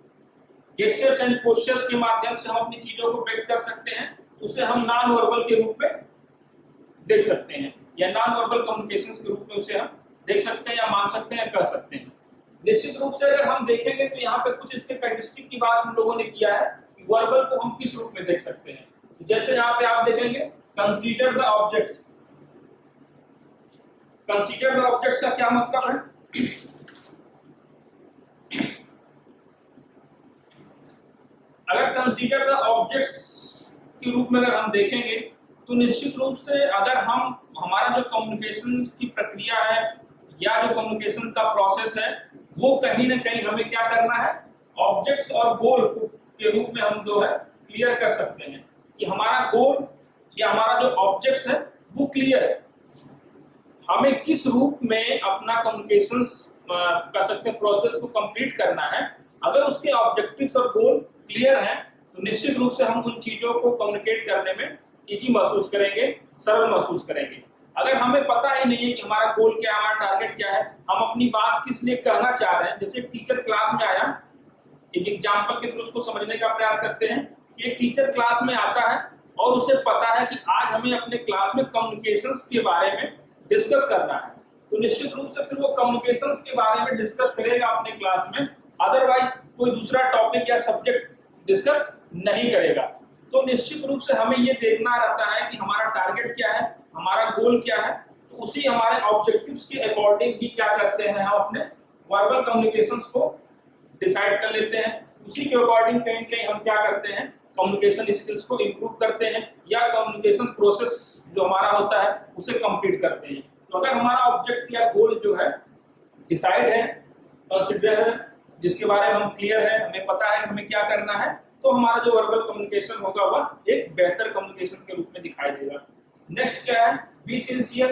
गेस्चर्स एंड पोस्चर्स के माध्यम से हम अपनी चीजों को व्यक्त कर सकते हैं, उसे हम नॉन वर्बल के रूप में देख सकते हैं या नॉन वर्बल कम्युनिकेशंस के रूप में उसे हम देख सकते हैं या मान सकते हैं, कर सकते हैं। निश्चित रूप से अगर हम देखेंगे तो यहाँ पे कुछ इसके कैरेक्टरिस्टिक की बात हम लोगों ने किया है कि वर्बल को हम किस रूप में देख सकते हैं। जैसे यहाँ पे आप देखेंगे consider the objects, consider the objects का क्या मतलब है, अगर कंसीडर द ऑब्जेक्ट्स के रूप में अगर हम देखेंगे तो निश्चित रूप से अगर हम हमारा जो कम्युनिकेशन की प्रक्रिया है या जो कम्युनिकेशन का प्रोसेस है वो कहीं ना कहीं हमें क्या करना है, ऑब्जेक्ट्स और गोल के रूप में हम जो है क्लियर कर सकते हैं कि हमारा गोल या हमारा जो ऑब्जेक्ट्स है वो क्लियर है, हमें किस रूप में अपना कम्युनिकेशन कर सकते हैं, प्रोसेस को कंप्लीट करना है। अगर उसके ऑब्जेक्टिव्स और गोल क्लियर हैं तो निश्चित रूप से हम उन चीजों को कम्युनिकेट करने में इजी महसूस करेंगे, सरल महसूस करेंगे। अगर हमें पता ही नहीं है कि हमारा गोल क्या है, हमारा टारगेट क्या है, हम अपनी बात किस लिए कहना चाह रहे हैं, जैसे एक टीचर क्लास में आया, एक एग्जाम्पल के थ्रू उसको समझने का प्रयास करते हैं कि एक टीचर क्लास में आता है और उसे पता है कि आज हमें अपने क्लास में कम्युनिकेशंस के बारे में डिस्कस करना है, तो निश्चित रूप से फिर वो कम्युनिकेशंस के बारे में डिस्कस करेगा अपने क्लास में, अदरवाइज कोई दूसरा टॉपिक या सब्जेक्ट डिस्कस नहीं करेगा। तो निश्चित रूप से हमें ये देखना रहता है कि हमारा टारगेट क्या है, हमारा गोल क्या है, तो उसी हमारे ऑब्जेक्टिव्स के अकॉर्डिंग ही क्या करते हैं, हम अपने वर्बल कम्युनिकेशंस को डिसाइड कर लेते हैं, उसी के अकॉर्डिंग कहीं कहीं हम क्या करते हैं, कम्युनिकेशन स्किल्स को इंप्रूव करते हैं या कम्युनिकेशन प्रोसेस जो हमारा होता है उसे कंप्लीट करते हैं। तो अगर हमारा ऑब्जेक्ट या गोल जो है डिसाइड है, कंसिडर है, जिसके बारे में हम क्लियर है, हमें पता है कि हमें क्या करना है, तो हमारा जो वर्बल कम्युनिकेशन होगा वह एक बेहतर कम्युनिकेशन के रूप में दिखाई देगा। नेक्स्ट क्या है, बी सिंसियर।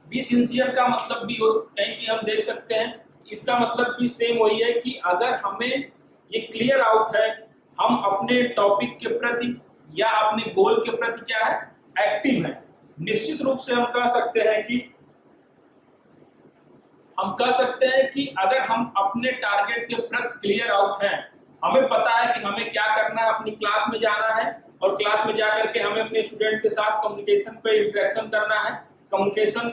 बी सिंसियर का मतलब भी कहीं भी हम देख सकते हैं, इसका मतलब भी सेम वही है कि अगर हमें ये क्लियर आउट है हम अपने टॉपिक के प्रति या अपने गोल के प्रति क्या है, एक्टिव है, निश्चित रूप से हम कह सकते हैं कि अगर हम अपने टारगेट के प्रति क्लियर आउट हैं, हमें पता है कि हमें क्या करना है, अपनी क्लास में जाना है और क्लास में जाकर के हमें अपने स्टूडेंट के साथ कम्युनिकेशन पे इंटरेक्शन करना है, कम्युनिकेशन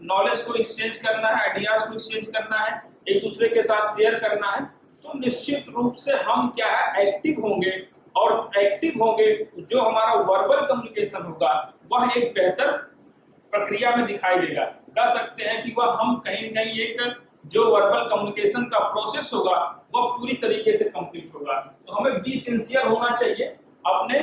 नॉलेज को एक्सचेंज करना है, आइडियाज को एक्सचेंज करना है, एक दूसरे के साथ शेयर करना है, तो निश्चित रूप से हम क्या है, एक्टिव होंगे, और एक्टिव होंगे जो हमारा वर्बल कम्युनिकेशन होगा वह एक बेहतर प्रक्रिया में दिखाई देगा। कह सकते हैं कि वह हम कहीं न कहीं एक जो वर्बल कम्युनिकेशन का प्रोसेस होगा वह पूरी तरीके से कंप्लीट होगा। तो हमें बी सिंसियर होना चाहिए अपने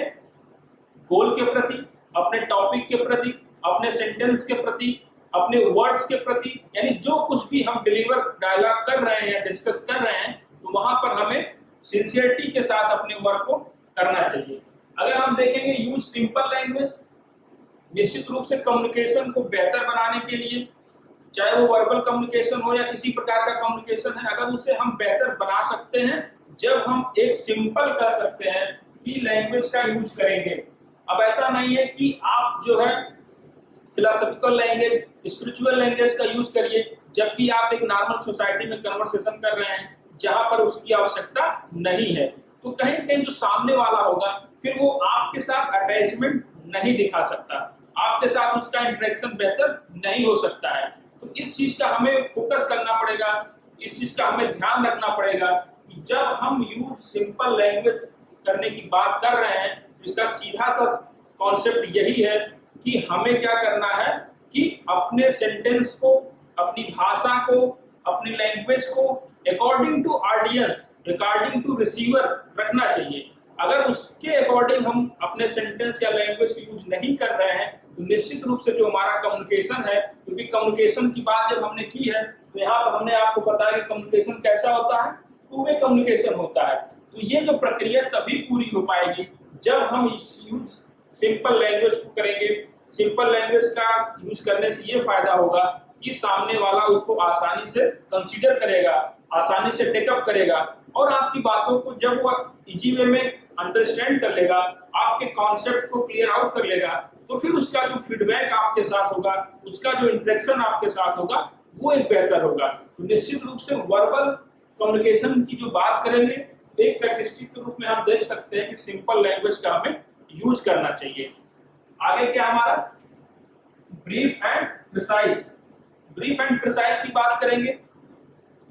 गोल के प्रति, अपने टॉपिक के प्रति, अपने सेंटेंस के प्रति, अपने वर्ड्स के प्रति, यानी जो कुछ भी हम डिलीवर डायलॉग कर रहे हैं या डिस्कस कर रहे हैं तो वहां पर हमें सिंसियरिटी के साथ अपने वर्क को करना चाहिए। अगर हम देखेंगे यूज सिंपल लैंग्वेज, निश्चित रूप से कम्युनिकेशन को बेहतर बनाने के लिए चाहे वो वर्बल कम्युनिकेशन हो या किसी प्रकार का कम्युनिकेशन है, अगर उसे हम बेहतर बना सकते हैं जब हम एक सिंपल कर सकते हैं कि लैंग्वेज का यूज करेंगे। अब ऐसा नहीं है कि आप जो है फिलोसॉफिकल लैंग्वेज, स्पिरिचुअल लैंग्वेज का यूज करिए, जबकि आप एक नॉर्मल सोसाइटी में कन्वर्सेशन कर रहे हैं जहां पर उसकी आवश्यकता नहीं है। तो कहीं न कहीं जो सामने वाला होगा फिर वो आपके साथ अटैचमेंट नहीं दिखा सकता, आपके साथ उसका इंटरेक्शन बेहतर नहीं हो सकता है। तो इस चीज का हमें फोकस करना पड़ेगा, इस चीज का हमें ध्यान रखना पड़ेगा कि जब हम यूज सिंपल लैंग्वेज करने की बात कर रहे हैं, इसका सीधा सा कॉन्सेप्ट यही है कि हमें क्या करना है कि अपने सेंटेंस को, अपनी भाषा को, अपनी लैंग्वेज को according to audience, according to receiver रखना चाहिए। अगर उसके अकॉर्डिंग हम अपने सेंटेंस या लैंग्वेज को यूज नहीं कर रहे हैं तो निश्चित रूप से जो हमारा कम्युनिकेशन है, क्योंकि कम्युनिकेशन की बात जब हमने की है तो यहाँ पर हमने आपको बताया कि कम्युनिकेशन कैसा होता है, टू वे कम्युनिकेशन होता है। तो ये जो प्रक्रिया तभी पूरी हो पाएगी जब हम यूज सिंपल लैंग्वेज को करेंगे। सिंपल लैंग्वेज का यूज करने से ये फायदा होगा कि सामने वाला उसको आसानी से कंसीडर करेगा, आसानी से टेकअप करेगा और आपकी बातों को जब वो इजी वे में अंडरस्टैंड कर लेगा, आपके कॉन्सेप्ट को क्लियर आउट कर लेगा, तो फिर उसका जो फीडबैक आपके साथ होगा, उसका जो इंटरेक्शन आपके साथ होगा वो एक बेहतर होगा। तो निश्चित रूप से वर्बल कम्युनिकेशन की जो बात करेंगे, एक कैरेक्टरिस्टिक के रूप में हम देख सकते हैं कि सिंपल लैंग्वेज का हमें यूज करना चाहिए। आगे क्या हमारा brief and precise. Brief and precise की बात करेंगे।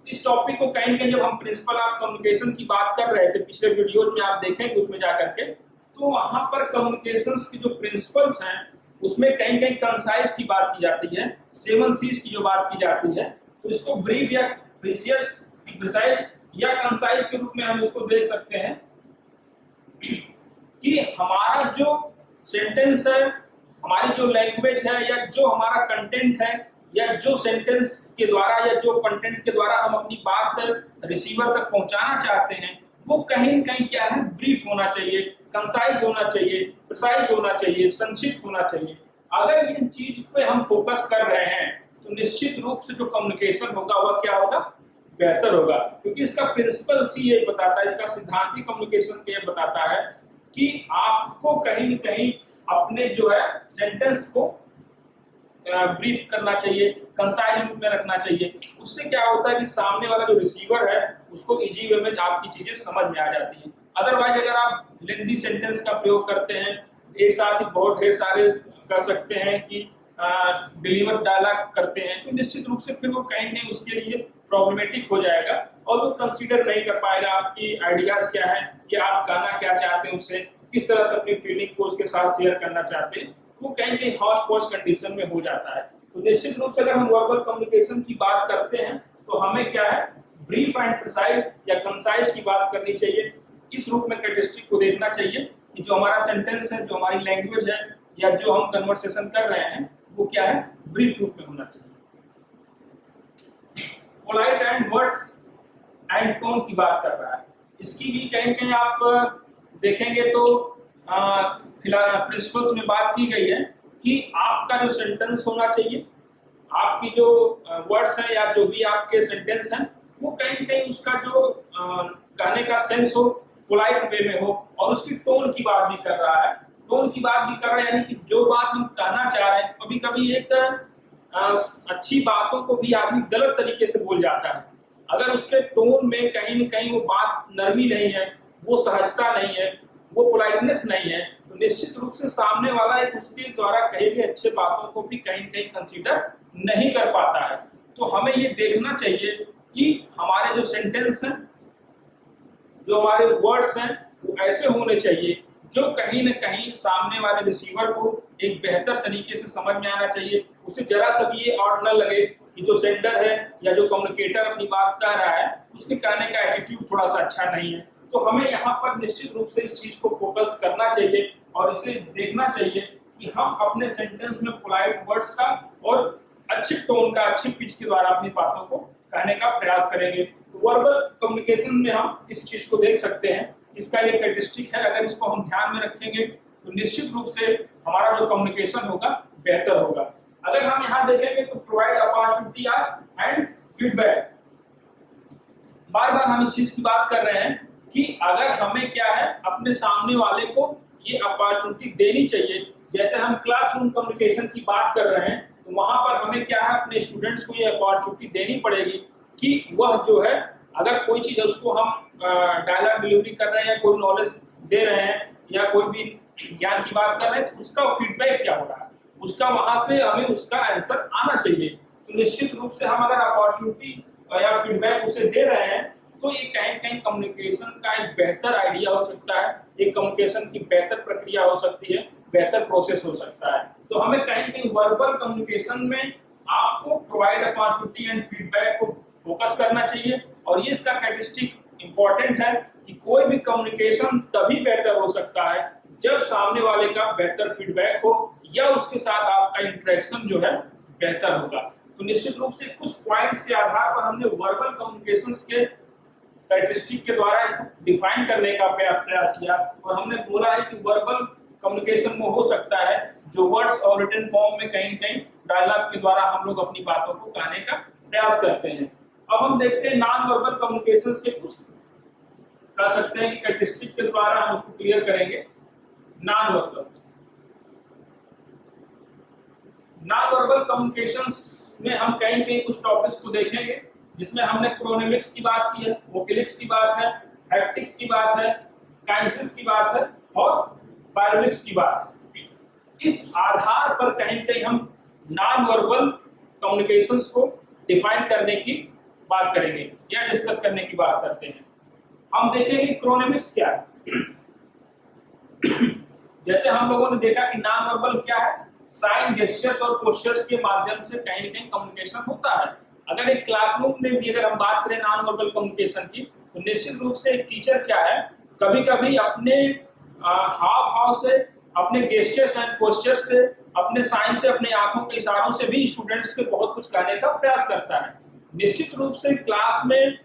इस टॉपिक को कहीं कहीं जब हम प्रिंसिपल ऑफ कम्युनिकेशन की बात कर रहे थे पिछले वीडियोज में, आप देखेंगे उसमें जाकर के, तो वहां पर कम्युनिकेशंस की जो प्रिंसिपल्स हैं उसमें कहीं कहीं कंसाइज की बात की जाती है, 7 C's की जो बात की जाती है। तो इसको ब्रीफ या प्रिसाइज या कंसाइज के रूप में हम इसको देख सकते हैं कि हमारा जो सेंटेंस है, हमारी जो लैंग्वेज है या जो हमारा कंटेंट है या जो सेंटेंस के द्वारा या जो कंटेंट के द्वारा हम अपनी बात रिसीवर तक पहुंचाना चाहते हैं वो कहीं न कहीं क्या है, ब्रीफ होना चाहिए, कंसाइज होना चाहिए, प्रिसाइज होना चाहिए, संक्षिप्त होना चाहिए। अगर इन चीज पे हम फोकस कर रहे हैं तो निश्चित रूप से जो कम्युनिकेशन होगा वह क्या होगा, बेहतर होगा। क्योंकि इसका प्रिंसिपल सी ये बताता है, इसका सिद्धांती कम्युनिकेशन ये बताता है कि आपको कहीं न कहीं अपने जो है सेंटेंस को ब्रीफ करना चाहिए, कंसाइज रूप में रखना चाहिए। उससे क्या होता है कि सामने वाला जो रिसीवर है उसको इजी वे में आपकी चीजें समझ में आ जाती हैं। अदरवाइज अगर आप लेंथी सेंटेंस का प्रयोग करते हैं, एक साथ ही बहुत ढेर सारे कर सकते हैं कि डिलीवर डायलॉग करते हैं, तो निश्चित रूप से फिर वो कहीं कहीं उसके लिए प्रॉब्लमेटिक हो जाएगा और वो कंसीडर नहीं कर पाएगा आपकी आइडियाज क्या है या आप कहना क्या चाहते हैं, उससे किस तरह से अपनी फीलिंग को उसके साथ शेयर करना चाहते हैं, वो कहीं कहीं हॉच पॉच कंडीशन में हो जाता है। तो निश्चित रूप से अगर हम वर्बल कम्युनिकेशन की बात करते हैं तो हमें क्या है, ब्रीफ एंड प्रिसाइज या कंसाइज की बात करनी चाहिए। इस रूप में कैरेक्टरिस्टिक को देखना चाहिए कि जो हमारा सेंटेंस है, जो हमारी लैंग्वेज है या जो हम कन्वर्सेशन कर रहे हैं वो क्या है, ब्रीफ रूप में होना चाहिए। Polite and words and tone की बात कर रहा है, इसकी भी कहीं कहीं आप देखेंगे तो प्रिंसिपल्स में बात की गई है कि आपका जो सेंटेंस होना चाहिए, आपकी जो वर्ड्स हैं या जो भी आपके सेंटेंस हैं वो कहीं कहीं उसका जो कहने का सेंस हो, पोलाइट वे में हो, और उसकी टोन की बात भी कर रहा है। टोन की बात भी कर रहा है यानी कि जो बात हम कहना चाह रहे हैं, कभी कभी एक अच्छी बातों को भी आदमी गलत तरीके से बोल जाता है। अगर उसके टोन में कहीं न कहीं वो बात नरमी नहीं है, वो सहजता नहीं है, वो पोलाइटनेस नहीं है, तो निश्चित रूप से सामने वाला एक उसके द्वारा कहे गए अच्छे बातों को भी कहीं कहीं कंसीडर नहीं कर पाता है। तो हमें ये देखना चाहिए कि हमारे जो सेंटेंस हैं, जो हमारे वर्ड्स हैं, वो ऐसे होने चाहिए जो कहीं न कहीं सामने वाले रिसीवर को एक बेहतर तरीके से समझ में आना चाहिए। उसे जरा सा भी ये ऑड न लगे कि जो सेंडर है या जो कम्युनिकेटर अपनी बात कह रहा है उसके कहने का एटीट्यूड थोड़ा सा अच्छा नहीं है। तो हमें यहाँ पर निश्चित रूप से इस चीज को फोकस करना चाहिए और इसे देखना चाहिए कि हम अपने सेंटेंस में पोलाइट वर्ड्स का और अच्छे टोन का, अच्छी पिच के द्वारा अपनी बातों को कहने का प्रयास करेंगे। तो वर्बल कम्युनिकेशन में हम इस चीज को देख सकते हैं, इसका एक कैरेक्टरिस्टिक है। अगर इसको हम ध्यान में रखेंगे तो निश्चित रूप से हमारा जो कम्युनिकेशन होगा बेहतर होगा। अगर हम यहाँ देखेंगे तो प्रोवाइड अपॉर्चुनिटी एंड फीडबैक, बार बार हम इस चीज की बात कर रहे हैं कि अगर हमें क्या है अपने सामने वाले को ये अपॉर्चुनिटी देनी चाहिए। जैसे हम क्लासरूम कम्युनिकेशन की बात कर रहे हैं तो वहां पर हमें क्या है अपने स्टूडेंट्स को ये अपॉर्चुनिटी देनी पड़ेगी कि वह जो है अगर कोई चीज है उसको हम डायलॉग डिलीवरी कर रहे हैं या कोई नॉलेज दे रहे हैं या कोई भी ज्ञान की बात कर रहे हैं तो उसका फीडबैक क्या हो रहा है, उसका वहां से हमें उसका आंसर आना चाहिए। तो निश्चित रूप से हम अगर अपॉर्चुनिटी या फीडबैक उसे दे रहे हैं तो ये कहीं कहीं कम्युनिकेशन का एक बेहतर आइडिया हो सकता है, एक कम्युनिकेशन की बेहतर प्रक्रिया हो सकती है, बेहतर प्रोसेस हो सकता है। तो हमें कहीं कहीं वर्बल कम्युनिकेशन में आपको प्रोवाइड अपॉर्चुनिटी एंड फीडबैक को फोकस करना चाहिए और ये इसका कैरेक्टरिस्टिक इंपॉर्टेंट है कि कोई भी कम्युनिकेशन तभी बेहतर हो सकता है जब सामने वाले का बेहतर फीडबैक हो या उसके साथ आपका इंटरेक्शन जो है बेहतर होगा। तो निश्चित रूप से कुछ पॉइंट्स के आधार पर हमने वर्बल कम्युनिकेशंस के कैरेक्टरिस्टिक के द्वारा इसको डिफाइन करने का प्रयास किया और हमने बोला है कि वर्बल कम्युनिकेशन में हो सकता है जो वर्ड्स और रिटन फॉर्म में कहीं न कहीं डायलॉग के द्वारा हम लोग अपनी बातों को कहने का प्रयास करते हैं। अब हम देखते हैं नॉन वर्बल कम्युनिकेशंस के कुछ कह सकते हैं कि कैरेक्टरिस्टिक के द्वारा हम उसको क्लियर करेंगे। नॉन वर्बल कम्युनिकेशंस में हम कहीं कहीं कुछ टॉपिक्स को देखेंगे जिसमें हमने क्रोनेमिक्स की बात की है, वोकैलिक्स की बात है, हैप्टिक्स की बात है, काइनेसिस की बात है और बायोनिक्स की बात है। इस आधार पर कहीं कहीं हम नॉन वर्बल कम्युनिकेशंस को डिफाइन करने की बात करेंगे या डिस्कस करने की बात करते हैं। हम देखेंगे क्रोनेमिक्स क्या है। जैसे हम लोगों ने देखा कि नॉन वर्बल क्या है, साइन, गेस्चर्स और पोस्चर्स के माध्यम से कहीं न कहीं कम्युनिकेशन होता है। अगर एक क्लासरूम में भी अगर हम बात करें नॉन वर्बल कम्युनिकेशन की तो निश्चित रूप से एक टीचर क्या है कभी-कभी अपने हाव भाव से, अपने गेस्चर्स एंड पोस्चर्स से, अपने साइन से, अपने आंखों के इशारों से भी स्टूडेंट्स के बहुत कुछ कहने का प्रयास करता है। निश्चित रूप से क्लास में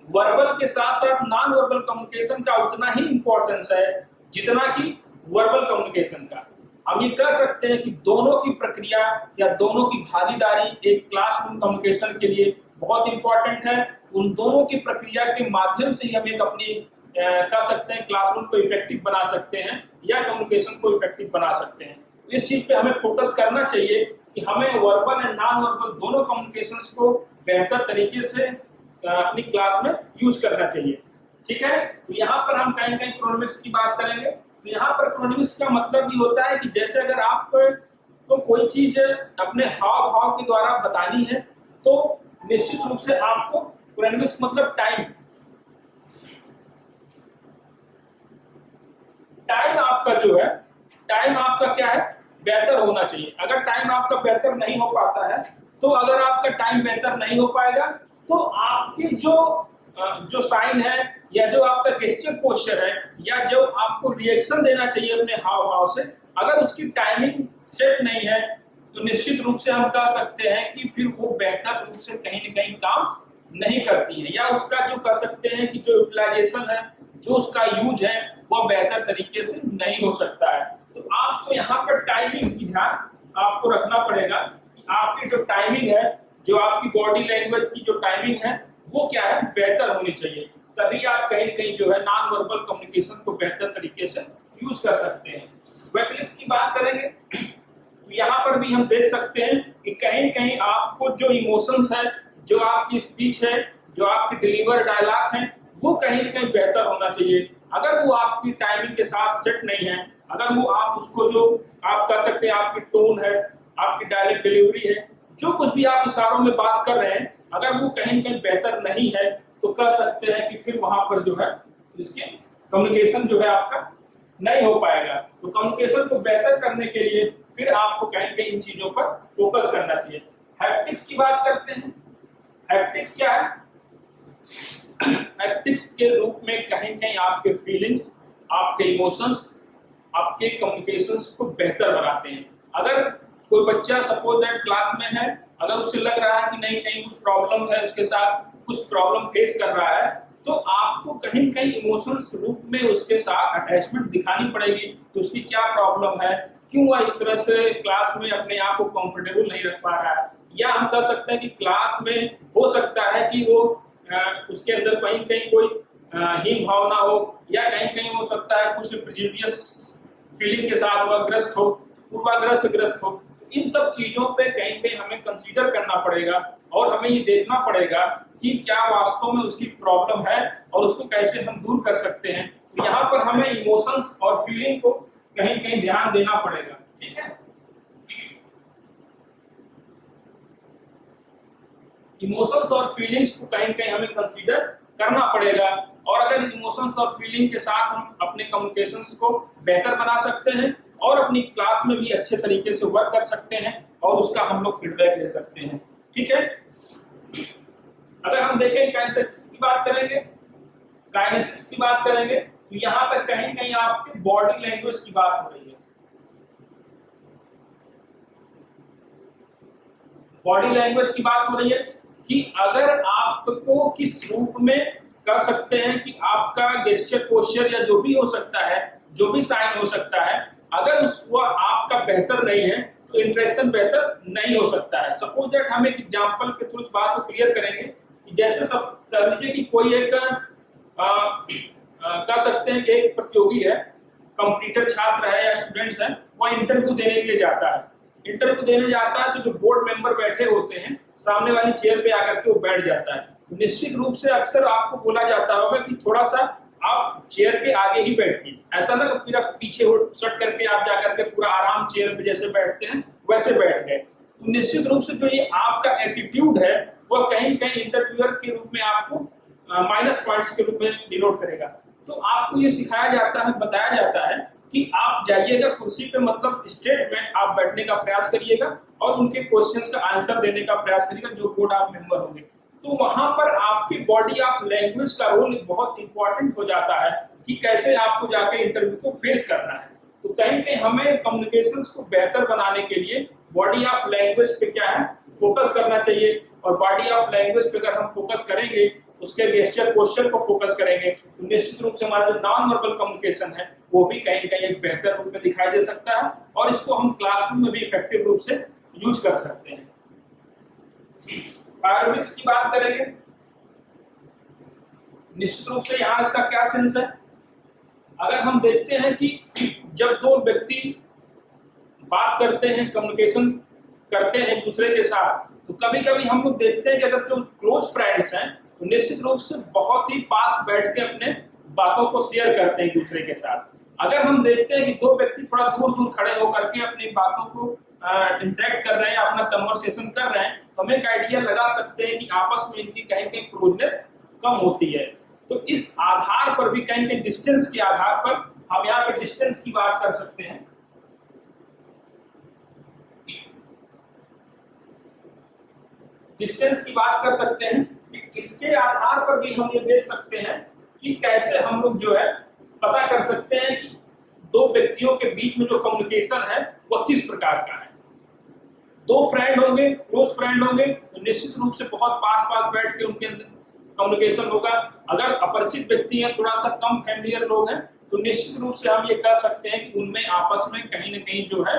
वर्बल के साथ साथ नॉन वर्बल कम्युनिकेशन का उतना ही इंपॉर्टेंस है जितना कि वर्बल कम्युनिकेशन का। हम ये कह सकते हैं कि दोनों की प्रक्रिया या दोनों की भागीदारी एक क्लासरूम कम्युनिकेशन के लिए बहुत इंपॉर्टेंट है। उन दोनों की प्रक्रिया के माध्यम से ही हम एक अपनी कह सकते हैं क्लासरूम को इफेक्टिव बना सकते हैं या कम्युनिकेशन को इफेक्टिव बना सकते हैं। इस चीज पे हमें फोकस करना चाहिए कि हमें वर्बल एंड नॉन वर्बल दोनों कम्युनिकेशंस को बेहतर तरीके से अपनी क्लास में यूज करना चाहिए। ठीक है, तो यहाँ पर हम कहीं कहीं क्रोनेमिक्स की बात करेंगे। तो यहाँ पर क्रोनेमिक्स का मतलब ये होता है कि जैसे अगर आप को कोई चीज अपने हाव भाव के द्वारा बतानी है तो निश्चित रूप से आपको क्रोनेमिक्स मतलब टाइम आपका जो है, टाइम आपका क्या है बेहतर होना चाहिए। अगर टाइम आपका बेहतर नहीं हो पाता है तो अगर आपका टाइम बेहतर नहीं हो पाएगा तो आपकी जो साइन है या जो आपका गेस्चर पोस्चर है या जो आपको रिएक्शन देना चाहिए अपने हाव भाव से, अगर उसकी टाइमिंग सेट नहीं है तो निश्चित रूप से हम कह सकते हैं कि फिर वो बेहतर रूप से कहीं न कहीं काम नहीं करती है या उसका जो कह सकते हैं कि जो यूटिलाइजेशन है, जो उसका यूज है वह बेहतर तरीके से नहीं हो सकता है। तो आपको यहाँ पर टाइमिंग की ध्यान आपको रखना पड़ेगा कि आपकी जो टाइमिंग है, जो आपकी बॉडी लैंग्वेज की जो टाइमिंग है वो क्या है बेहतर होनी चाहिए। तभी आप कहीं न कहीं जो है नॉन वर्बल कम्युनिकेशन को बेहतर तरीके से यूज कर सकते हैं। वोकैलिक्स की बात करेंगे तो यहाँ पर भी हम देख सकते हैं कि कहीं कहीं आपको जो इमोशंस है, जो आपकी स्पीच है, जो आपकी डिलीवर डायलॉग है वो कहीं न कहीं बेहतर होना चाहिए। अगर वो आपकी टाइमिंग के साथ सेट नहीं है, अगर वो आप उसको जो आप कह सकते हैं आपकी टोन है, आपकी डायलॉग डिलीवरी है, जो कुछ भी आप इशारों में बात कर रहे हैं, अगर वो कहीं न कहीं बेहतर नहीं है तो कह सकते हैं कि फिर वहां पर जो है इसके कम्युनिकेशन जो है आपका नहीं हो पाएगा। तो कम्युनिकेशन को बेहतर करने के लिए फिर आपको कहीं न कहीं इन चीजों पर फोकस करना चाहिए। हैप्टिक्स की बात करते हैं। हैप्टिक्स क्या है? हैप्टिक्स के रूप में कहीं कहीं आपके फीलिंग्स, आपके इमोशंस, आपके कम्युनिकेशंस को बेहतर बनाते हैं। अगर कोई बच्चा सपोज दैट क्लास में है, अगर उसे लग रहा है कि नहीं कहीं कुछ प्रॉब्लम है, उसके साथ कुछ प्रॉब्लम फेस कर रहा है, तो आपको कहीं कहीं इमोशंस रूप में उसके साथ अटैचमेंट दिखानी पड़ेगी कि उसकी क्या प्रॉब्लम है, क्यों वह इस तरह से क्लास में अपने आप को कंफर्टेबल नहीं रख पा रहा है, या हम कह सकते हैं कि क्लास में हो सकता है कि वो उसके अंदर कहीं कहीं कोई हीन भावना हो, या कहीं कहीं हो सकता है कुछ प्रेजुडियस फीलिंग के साथ वह ग्रस्त हो, पूर्वाग्रह से ग्रस्त हो। तो इन सब चीजों पे कहीं कहीं हमें कंसीडर करना पड़ेगा और हमें ये देखना पड़ेगा कि क्या वास्तव में उसकी प्रॉब्लम है और उसको कैसे हम दूर कर सकते हैं। तो यहाँ पर हमें इमोशंस और फीलिंग को कहीं कहीं ध्यान देना पड़ेगा, ठीक है। इमोशंस और फीलिंग्स को कहीं कहीं हमें कंसीडर करना पड़ेगा, और अगर इमोशंस और फीलिंग के साथ हम अपने कम्युनिकेशंस को बेहतर बना सकते हैं और अपनी क्लास में भी अच्छे तरीके से वर्क कर सकते हैं और उसका हम लोग फीडबैक ले सकते हैं, ठीक है। अगर हम देखें काइनेसिक्स की बात करेंगे, काइनेसिक्स की बात करेंगे तो यहाँ पर कहीं कहीं आपके बॉडी लैंग्वेज की बात हो रही है। बॉडी लैंग्वेज की बात हो रही है कि अगर आपको किस रूप में कर सकते हैं कि आपका गेस्चर पोस्चर या जो भी हो सकता है, जो भी साइन हो सकता है, अगर वह आपका बेहतर नहीं है तो इंटरेक्शन बेहतर नहीं हो सकता है। सपोज दैट हम एक एग्जांपल के थ्रू इस बात को क्लियर करेंगे कि जैसे सब कह लीजिए कि कोई एक कह सकते हैं कि एक प्रतियोगी है, कंपटीटर छात्र है या स्टूडेंट्स है, वह इंटरव्यू देने के लिए जाता है। इंटरव्यू देने जाता है तो जो बोर्ड मेंबर बैठे होते हैं सामने वाली चेयर पे आकर के वो बैठ जाता है। निश्चित रूप से अक्सर आपको बोला जाता होगा कि थोड़ा सा आप चेयर के आगे ही बैठिए, ऐसा ना पूरा पीछे सट करके आप जाकर के पूरा आराम चेयर पे जैसे बैठते हैं वैसे बैठ गए। तो निश्चित रूप से जो ये आपका एटीट्यूड है वह कहीं कहीं इंटरव्यूअर के रूप में आपको माइनस पॉइंट्स के रूप में डिनोट करेगा। तो आपको ये सिखाया जाता है, बताया जाता है कि आप जाइएगा कुर्सी पे, मतलब स्ट्रेट में आप बैठने का प्रयास करिएगा और उनके क्वेश्चंस का आंसर देने का प्रयास करिएगा जो बोर्ड आप मेंबर होंगे। तो वहां पर आपकी बॉडी ऑफ लैंग्वेज का रोल बहुत इंपॉर्टेंट हो जाता है कि कैसे आपको जाके इंटरव्यू को फेस करना है। तो कहीं कहीं हमें कम्युनिकेशंस को बेहतर बनाने के लिए बॉडी ऑफ लैंग्वेज पे क्या है फोकस करना चाहिए, और बॉडी ऑफ लैंग्वेज पे अगर हम फोकस करेंगे, उसके गेस्चर पोस्चर को फोकस करेंगे, तो निश्चित रूप से हमारा जो नॉन वर्बल कम्युनिकेशन है वो भी कहीं कहीं एक बेहतर रूप में दिखाई दे सकता है और इसको हम क्लासरूम में भी इफेक्टिव रूप से यूज कर सकते हैं। पायरोमिक्स की बात करेंगे, निश्चित रूप से यहाँ इसका क्या सेंस है। अगर हम देखते हैं कि जब दो व्यक्ति बात करते हैं, कम्युनिकेशन करते हैं एक दूसरे के साथ, तो कभी कभी हम लोग देखते हैं कि अगर जो क्लोज फ्रेंड्स हैं तो निश्चित रूप से बहुत ही पास बैठ के अपने बातों को शेयर करते हैं एक दूसरे के साथ। अगर हम देखते हैं कि दो व्यक्ति थोड़ा दूर दूर खड़े होकर के अपनी बातों को इंटरेक्ट कर रहे हैं, अपना कन्वर्सेशन कर रहे हैं, तो हम एक आइडिया लगा सकते हैं कि आपस में इनकी कहीं कहीं क्लोजनेस कम होती है। तो इस आधार पर भी कहीं कहीं डिस्टेंस के आधार पर हम यहाँ पे डिस्टेंस की बात कर सकते हैं। डिस्टेंस की बात कर सकते हैं, इसके आधार पर भी हम ये देख सकते हैं कि कैसे हम लोग जो है पता कर सकते हैं कि दो व्यक्तियों के बीच में जो कम्युनिकेशन है वह किस प्रकार का है। दो फ्रेंड होंगे, क्लोज फ्रेंड होंगे, तो निश्चित रूप से बहुत पास पास बैठ के उनके अंदर कम्युनिकेशन होगा। अगर अपरिचित व्यक्ति हैं, थोड़ा सा कम फैमिलियर लोग हैं, तो निश्चित रूप से हम ये कह सकते हैं कि उनमें आपस में कहीं न कहीं जो है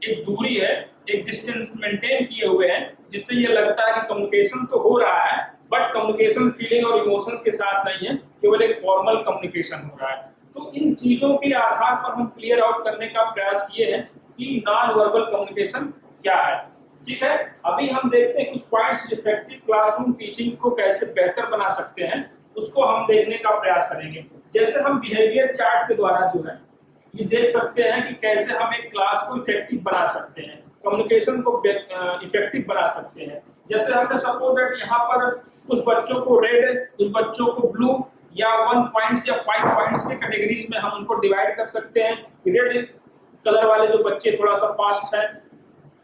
एक दूरी है, एक डिस्टेंस मेंटेन किए हुए हैं, जिससे ये लगता है कि कम्युनिकेशन तो हो रहा है बट कम्युनिकेशन फीलिंग और इमोशंस के साथ नहीं है, केवल एक फॉर्मल कम्युनिकेशन हो रहा है। तो इन चीजों के आधार पर हम क्लियर आउट करने का प्रयास किए हैं कि नॉन वर्बल कम्युनिकेशन क्या है। ठीक है, अभी हम देखते हैं कुछ पॉइंट्स इफेक्टिव क्लासरूम टीचिंग को कैसे बेहतर बना सकते हैं, उसको हम देखने का प्रयास करेंगे। जैसे हम बिहेवियर चार्ट के द्वारा जो है ये देख सकते हैं कि कैसे हम एक क्लास को इफेक्टिव बना सकते हैं, कम्युनिकेशन को इफेक्टिव बना सकते हैं। जैसे हमने सपोज दैट यहाँ पर कुछ बच्चों को रेड, कुछ बच्चों को ब्लू, या 1 पॉइंट्स या 5 पॉइंट्स के कैटेगरीज में हम उनको डिवाइड कर सकते हैं। रेड कलर वाले जो बच्चे थोड़ा सा फास्ट है,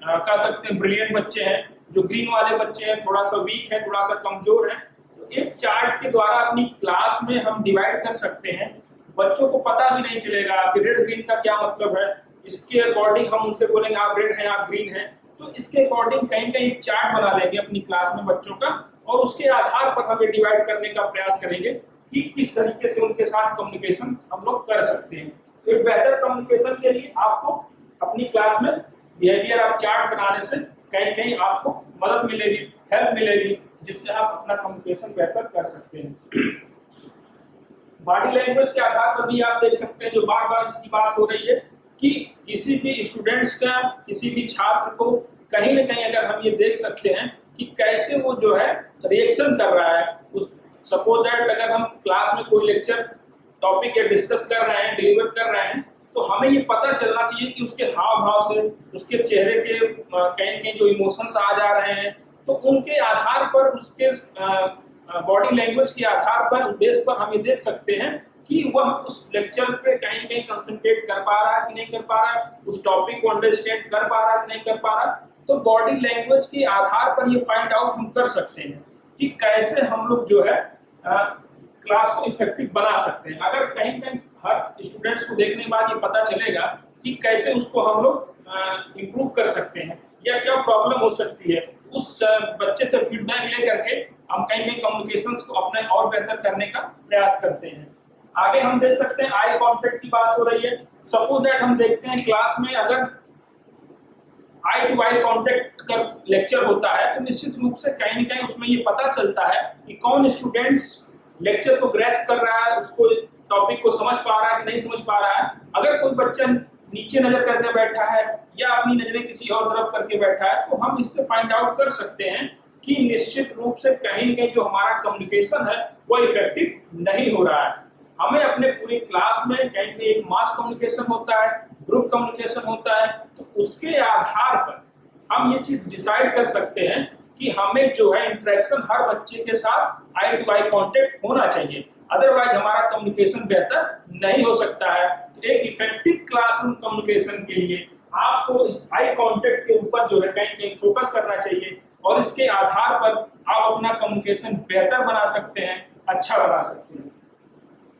कह सकते हैं ब्रिलियंट बच्चे हैं, जो ग्रीन वाले बच्चे हैं थोड़ा सा वीक है, थोड़ा सा कमजोर है। तो एक चार्ट के द्वारा अपनी क्लास में हम डिवाइड कर सकते हैं। बच्चों को पता भी नहीं चलेगा कि रेड ग्रीन का क्या मतलब है, इसके अकॉर्डिंग हम उनसे बोलेंगे आप रेड हैं आप ग्रीन हैं, तो इसके अकॉर्डिंग कहीं कहीं चार्ट बना लेंगे अपनी क्लास में बच्चों का, और उसके आधार पर हम ये डिवाइड करने का प्रयास करेंगे कि किस तरीके से उनके साथ कम्युनिकेशन हम लोग कर सकते हैं। तो एक बेहतर कम्युनिकेशन के लिए आपको अपनी क्लास में बिहेवियर आप चार्ट बनाने से कहीं कहीं आपको मदद मिलेगी, हेल्प मिलेगी, जिससे आप अपना कम्युनिकेशन बेहतर कर सकते हैं। बॉडी लैंग्वेज के आधार पर भी आप देख सकते हैं, जो बार बार इसकी बात हो रही है कि किसी भी स्टूडेंट्स का, किसी भी छात्र को कहीं ना कहीं अगर हम ये देख सकते हैं कि कैसे वो जो है रिएक्शन कर रहा है। उस सपोज दैट अगर हम क्लास में कोई लेक्चर टॉपिक या डिस्कस कर रहे हैं, डिलीवर कर रहे हैं, तो हमें ये पता चलना चाहिए कि उसके हाव भाव से, उसके चेहरे के कहीं कहीं जो इमोशंस आ जा रहे हैं, तो उनके आधार पर, उसके बॉडी लैंग्वेज के आधार पर, बेस पर हम ये देख सकते हैं कि वह उस लेक्चर पे कहीं कहीं कंसंट्रेट कर पा रहा है कि नहीं कर पा रहा है, उस टॉपिक को अंडरस्टैंड कर पा रहा है कि नहीं कर पा रहा है। तो बॉडी लैंग्वेज के आधार पर ये फाइंड आउट हम कर सकते हैं कि कैसे हम लोग जो है क्लास को इफेक्टिव बना सकते हैं। अगर कहीं कहीं हर स्टूडेंट्स को देखने के बाद ये पता चलेगा कि कैसे उसको हम लोग इम्प्रूव कर सकते हैं या क्या प्रॉब्लम हो सकती है, उस बच्चे से फीडबैक ले करके हम कहीं कहीं कम्युनिकेशंस को अपने और बेहतर करने का प्रयास करते हैं। आगे हम देख सकते हैं आई कांटेक्ट की बात हो रही है। सपोज दैट हम देखते हैं क्लास में अगर आई टू आई कांटेक्ट का लेक्चर होता है, तो निश्चित रूप से कहीं न कहीं उसमें ये पता चलता है कि कौन स्टूडेंट्स लेक्चर को ग्रैस्प कर रहा है, उसको टॉपिक को समझ पा रहा है कि नहीं समझ पा रहा है। अगर कोई बच्चा नीचे नजर करके बैठा है या अपनी नजरें किसी और तरफ करके बैठा है, तो हम इससे फाइंड आउट कर सकते हैं कि निश्चित रूप से कहीं न कहीं जो हमारा कम्युनिकेशन है वो इफेक्टिव नहीं हो रहा है। हमें अपने पूरी क्लास में कहीं कहीं एक मास कम्युनिकेशन होता है, ग्रुप कम्युनिकेशन होता है, तो उसके आधार पर हम ये चीज डिसाइड कर सकते हैं कि हमें जो है इंटरेक्शन हर बच्चे के साथ आई टू आई कांटेक्ट होना चाहिए, अदरवाइज हमारा कम्युनिकेशन बेहतर नहीं हो सकता है। तो एक इफेक्टिव क्लासरूम कम्युनिकेशन के लिए आपको इस आई कांटेक्ट के ऊपर जो है कहीं कहीं फोकस करना चाहिए और इसके आधार पर आप अपना कम्युनिकेशन बेहतर बना सकते हैं, अच्छा बना सकते हैं।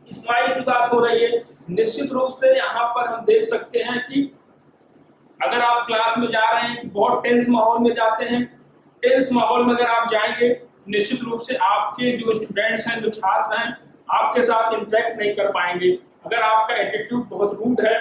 स्माइल की बात हो रही है। निश्चित रूप से यहाँ पर हम देख सकते हैं कि अगर आप क्लास में जा रहे हैं, बहुत टेंस माहौल में जाते हैं, टेंस माहौल में अगर आप जाएंगे, निश्चित रूप से आपके जो स्टूडेंट्स हैं, जो छात्र हैं, आपके साथ इंटरेक्ट नहीं कर पाएंगे। अगर आपका एटीट्यूड बहुत रूड है,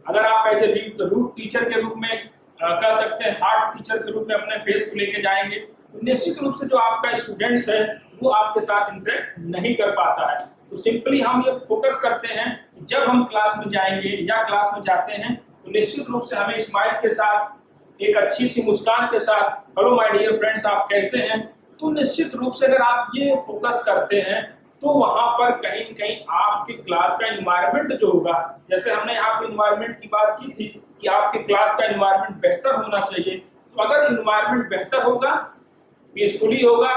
अगर आप एज ए रूड टीचर के रूप में कह सकते हैं, हार्ड टीचर के रूप में अपने फेस को लेके जाएंगे, तो निश्चित रूप से जो आपका स्टूडेंट्स है वो आपके साथ इंटरेक्ट नहीं कर पाता है। तो सिंपली हम ये फोकस करते हैं कि जब हम क्लास में जाएंगे या क्लास में जाते हैं, तो निश्चित रूप से हमें स्माइल के साथ, एक अच्छी सी मुस्कान के साथ, हेलो माय डियर फ्रेंड्स, आप कैसे हैं, तो निश्चित रूप से अगर आप ये फोकस करते हैं तो वहां पर कहीं न कहीं आपके क्लास का एनवायरनमेंट जो होगा, जैसे हमने यहाँ पे एनवायरनमेंट की बात की थी कि आपके क्लास का एनवायरनमेंट बेहतर होना चाहिए। तो अगर एनवायरनमेंट बेहतर होगा, पीसफुली होगा,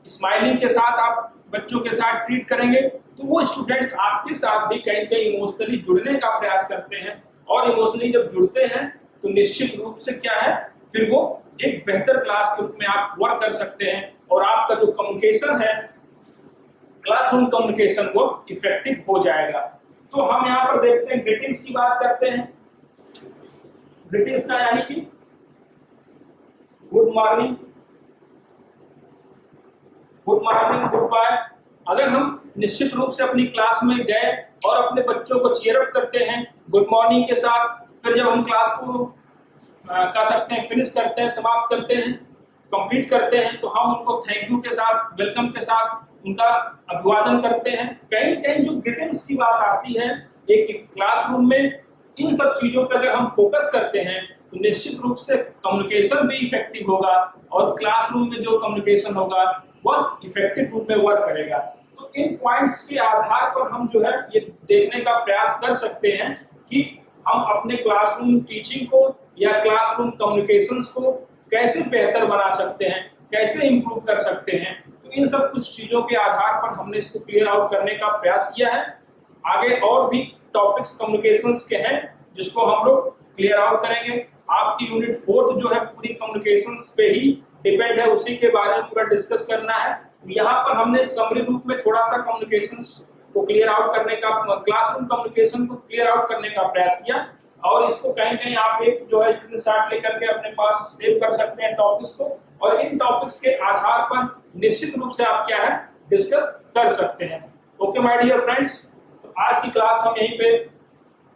स्माइलिंग के साथ आप बच्चों के साथ ट्रीट करेंगे, तो वो स्टूडेंट्स आपके साथ भी कहीं कहीं इमोशनली जुड़ने का प्रयास करते हैं, और इमोशनली जब जुड़ते हैं तो निश्चित रूप से क्या है, फिर वो एक बेहतर क्लास के रूप में आप वर्क कर सकते हैं और आपका जो कम्युनिकेशन है, क्लासरूम कम्युनिकेशन, वो इफेक्टिव हो जाएगा। तो हम यहाँ पर देखते हैं, ग्रीटिंग्स की बात करते हैं। ग्रीटिंग्स का यानी कि good morning, good morning, goodbye. अगर हम निश्चित रूप से अपनी क्लास में गए और अपने बच्चों को चीयर अप करते हैं गुड मॉर्निंग के साथ, फिर जब हम क्लास को कह सकते हैं फिनिश करते हैं, समाप्त करते हैं, कंप्लीट करते हैं, तो हम उनको थैंक यू के साथ, वेलकम के साथ उनका अभिवादन करते हैं। कहीं कहीं जो ग्रीटिंग्स की बात आती है एक क्लासरूम में, इन सब चीजों पर अगर हम फोकस करते हैं तो निश्चित रूप से कम्युनिकेशन भी इफेक्टिव होगा और क्लासरूम में जो कम्युनिकेशन होगा वह इफेक्टिव रूप में वर्क करेगा। तो इन पॉइंट्स के आधार पर हम जो है ये देखने का प्रयास कर सकते हैं कि हम अपने क्लासरूम टीचिंग को या क्लासरूम कम्युनिकेशंस को कैसे बेहतर बना सकते हैं, कैसे इंप्रूव कर सकते हैं। तो इन सब कुछ चीजों के आधार पर हमने इसको क्लियर आउट करने का प्रयास किया है। आगे और भी टॉपिक्स कम्युनिकेशंस के हैं जिसको हम लोग क्लियर आउट करेंगे। आपकी यूनिट 4 जो है पूरी कम्युनिकेशंस पे ही डिपेंड है, उसी के बारे में पूरा डिस्कस करना है। यहाँ पर हमने समरी रूप में थोड़ा सा कम्युनिकेशंस को क्लियर आउट करने का, क्लासरूम कम्युनिकेशन को क्लियर आउट करने का प्रयास किया, और इसको कहीं कहीं आप एक जो है स्क्रीनशॉट लेकर के अपने पास सेव कर सकते हैं टॉपिक्स को, और इन टॉपिक्स के आधार पर निश्चित रूप से आप क्या है डिस्कस कर सकते हैं। ओके माय डियर फ्रेंड्स, तो आज की क्लास हम यहीं पे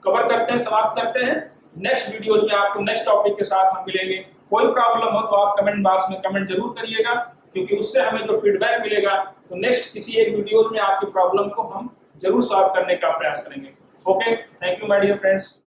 कवर करते हैं, समाप्त करते हैं। नेक्स्ट वीडियोज में आपको नेक्स्ट टॉपिक के साथ हम मिलेंगे। कोई प्रॉब्लम हो तो आप कमेंट बॉक्स में कमेंट जरूर करिएगा, क्योंकि उससे हमें जो फीडबैक मिलेगा तो नेक्स्ट किसी एक वीडियोज में आपकी प्रॉब्लम को हम जरूर सॉल्व करने का प्रयास करेंगे। Okay, thank you my dear friends.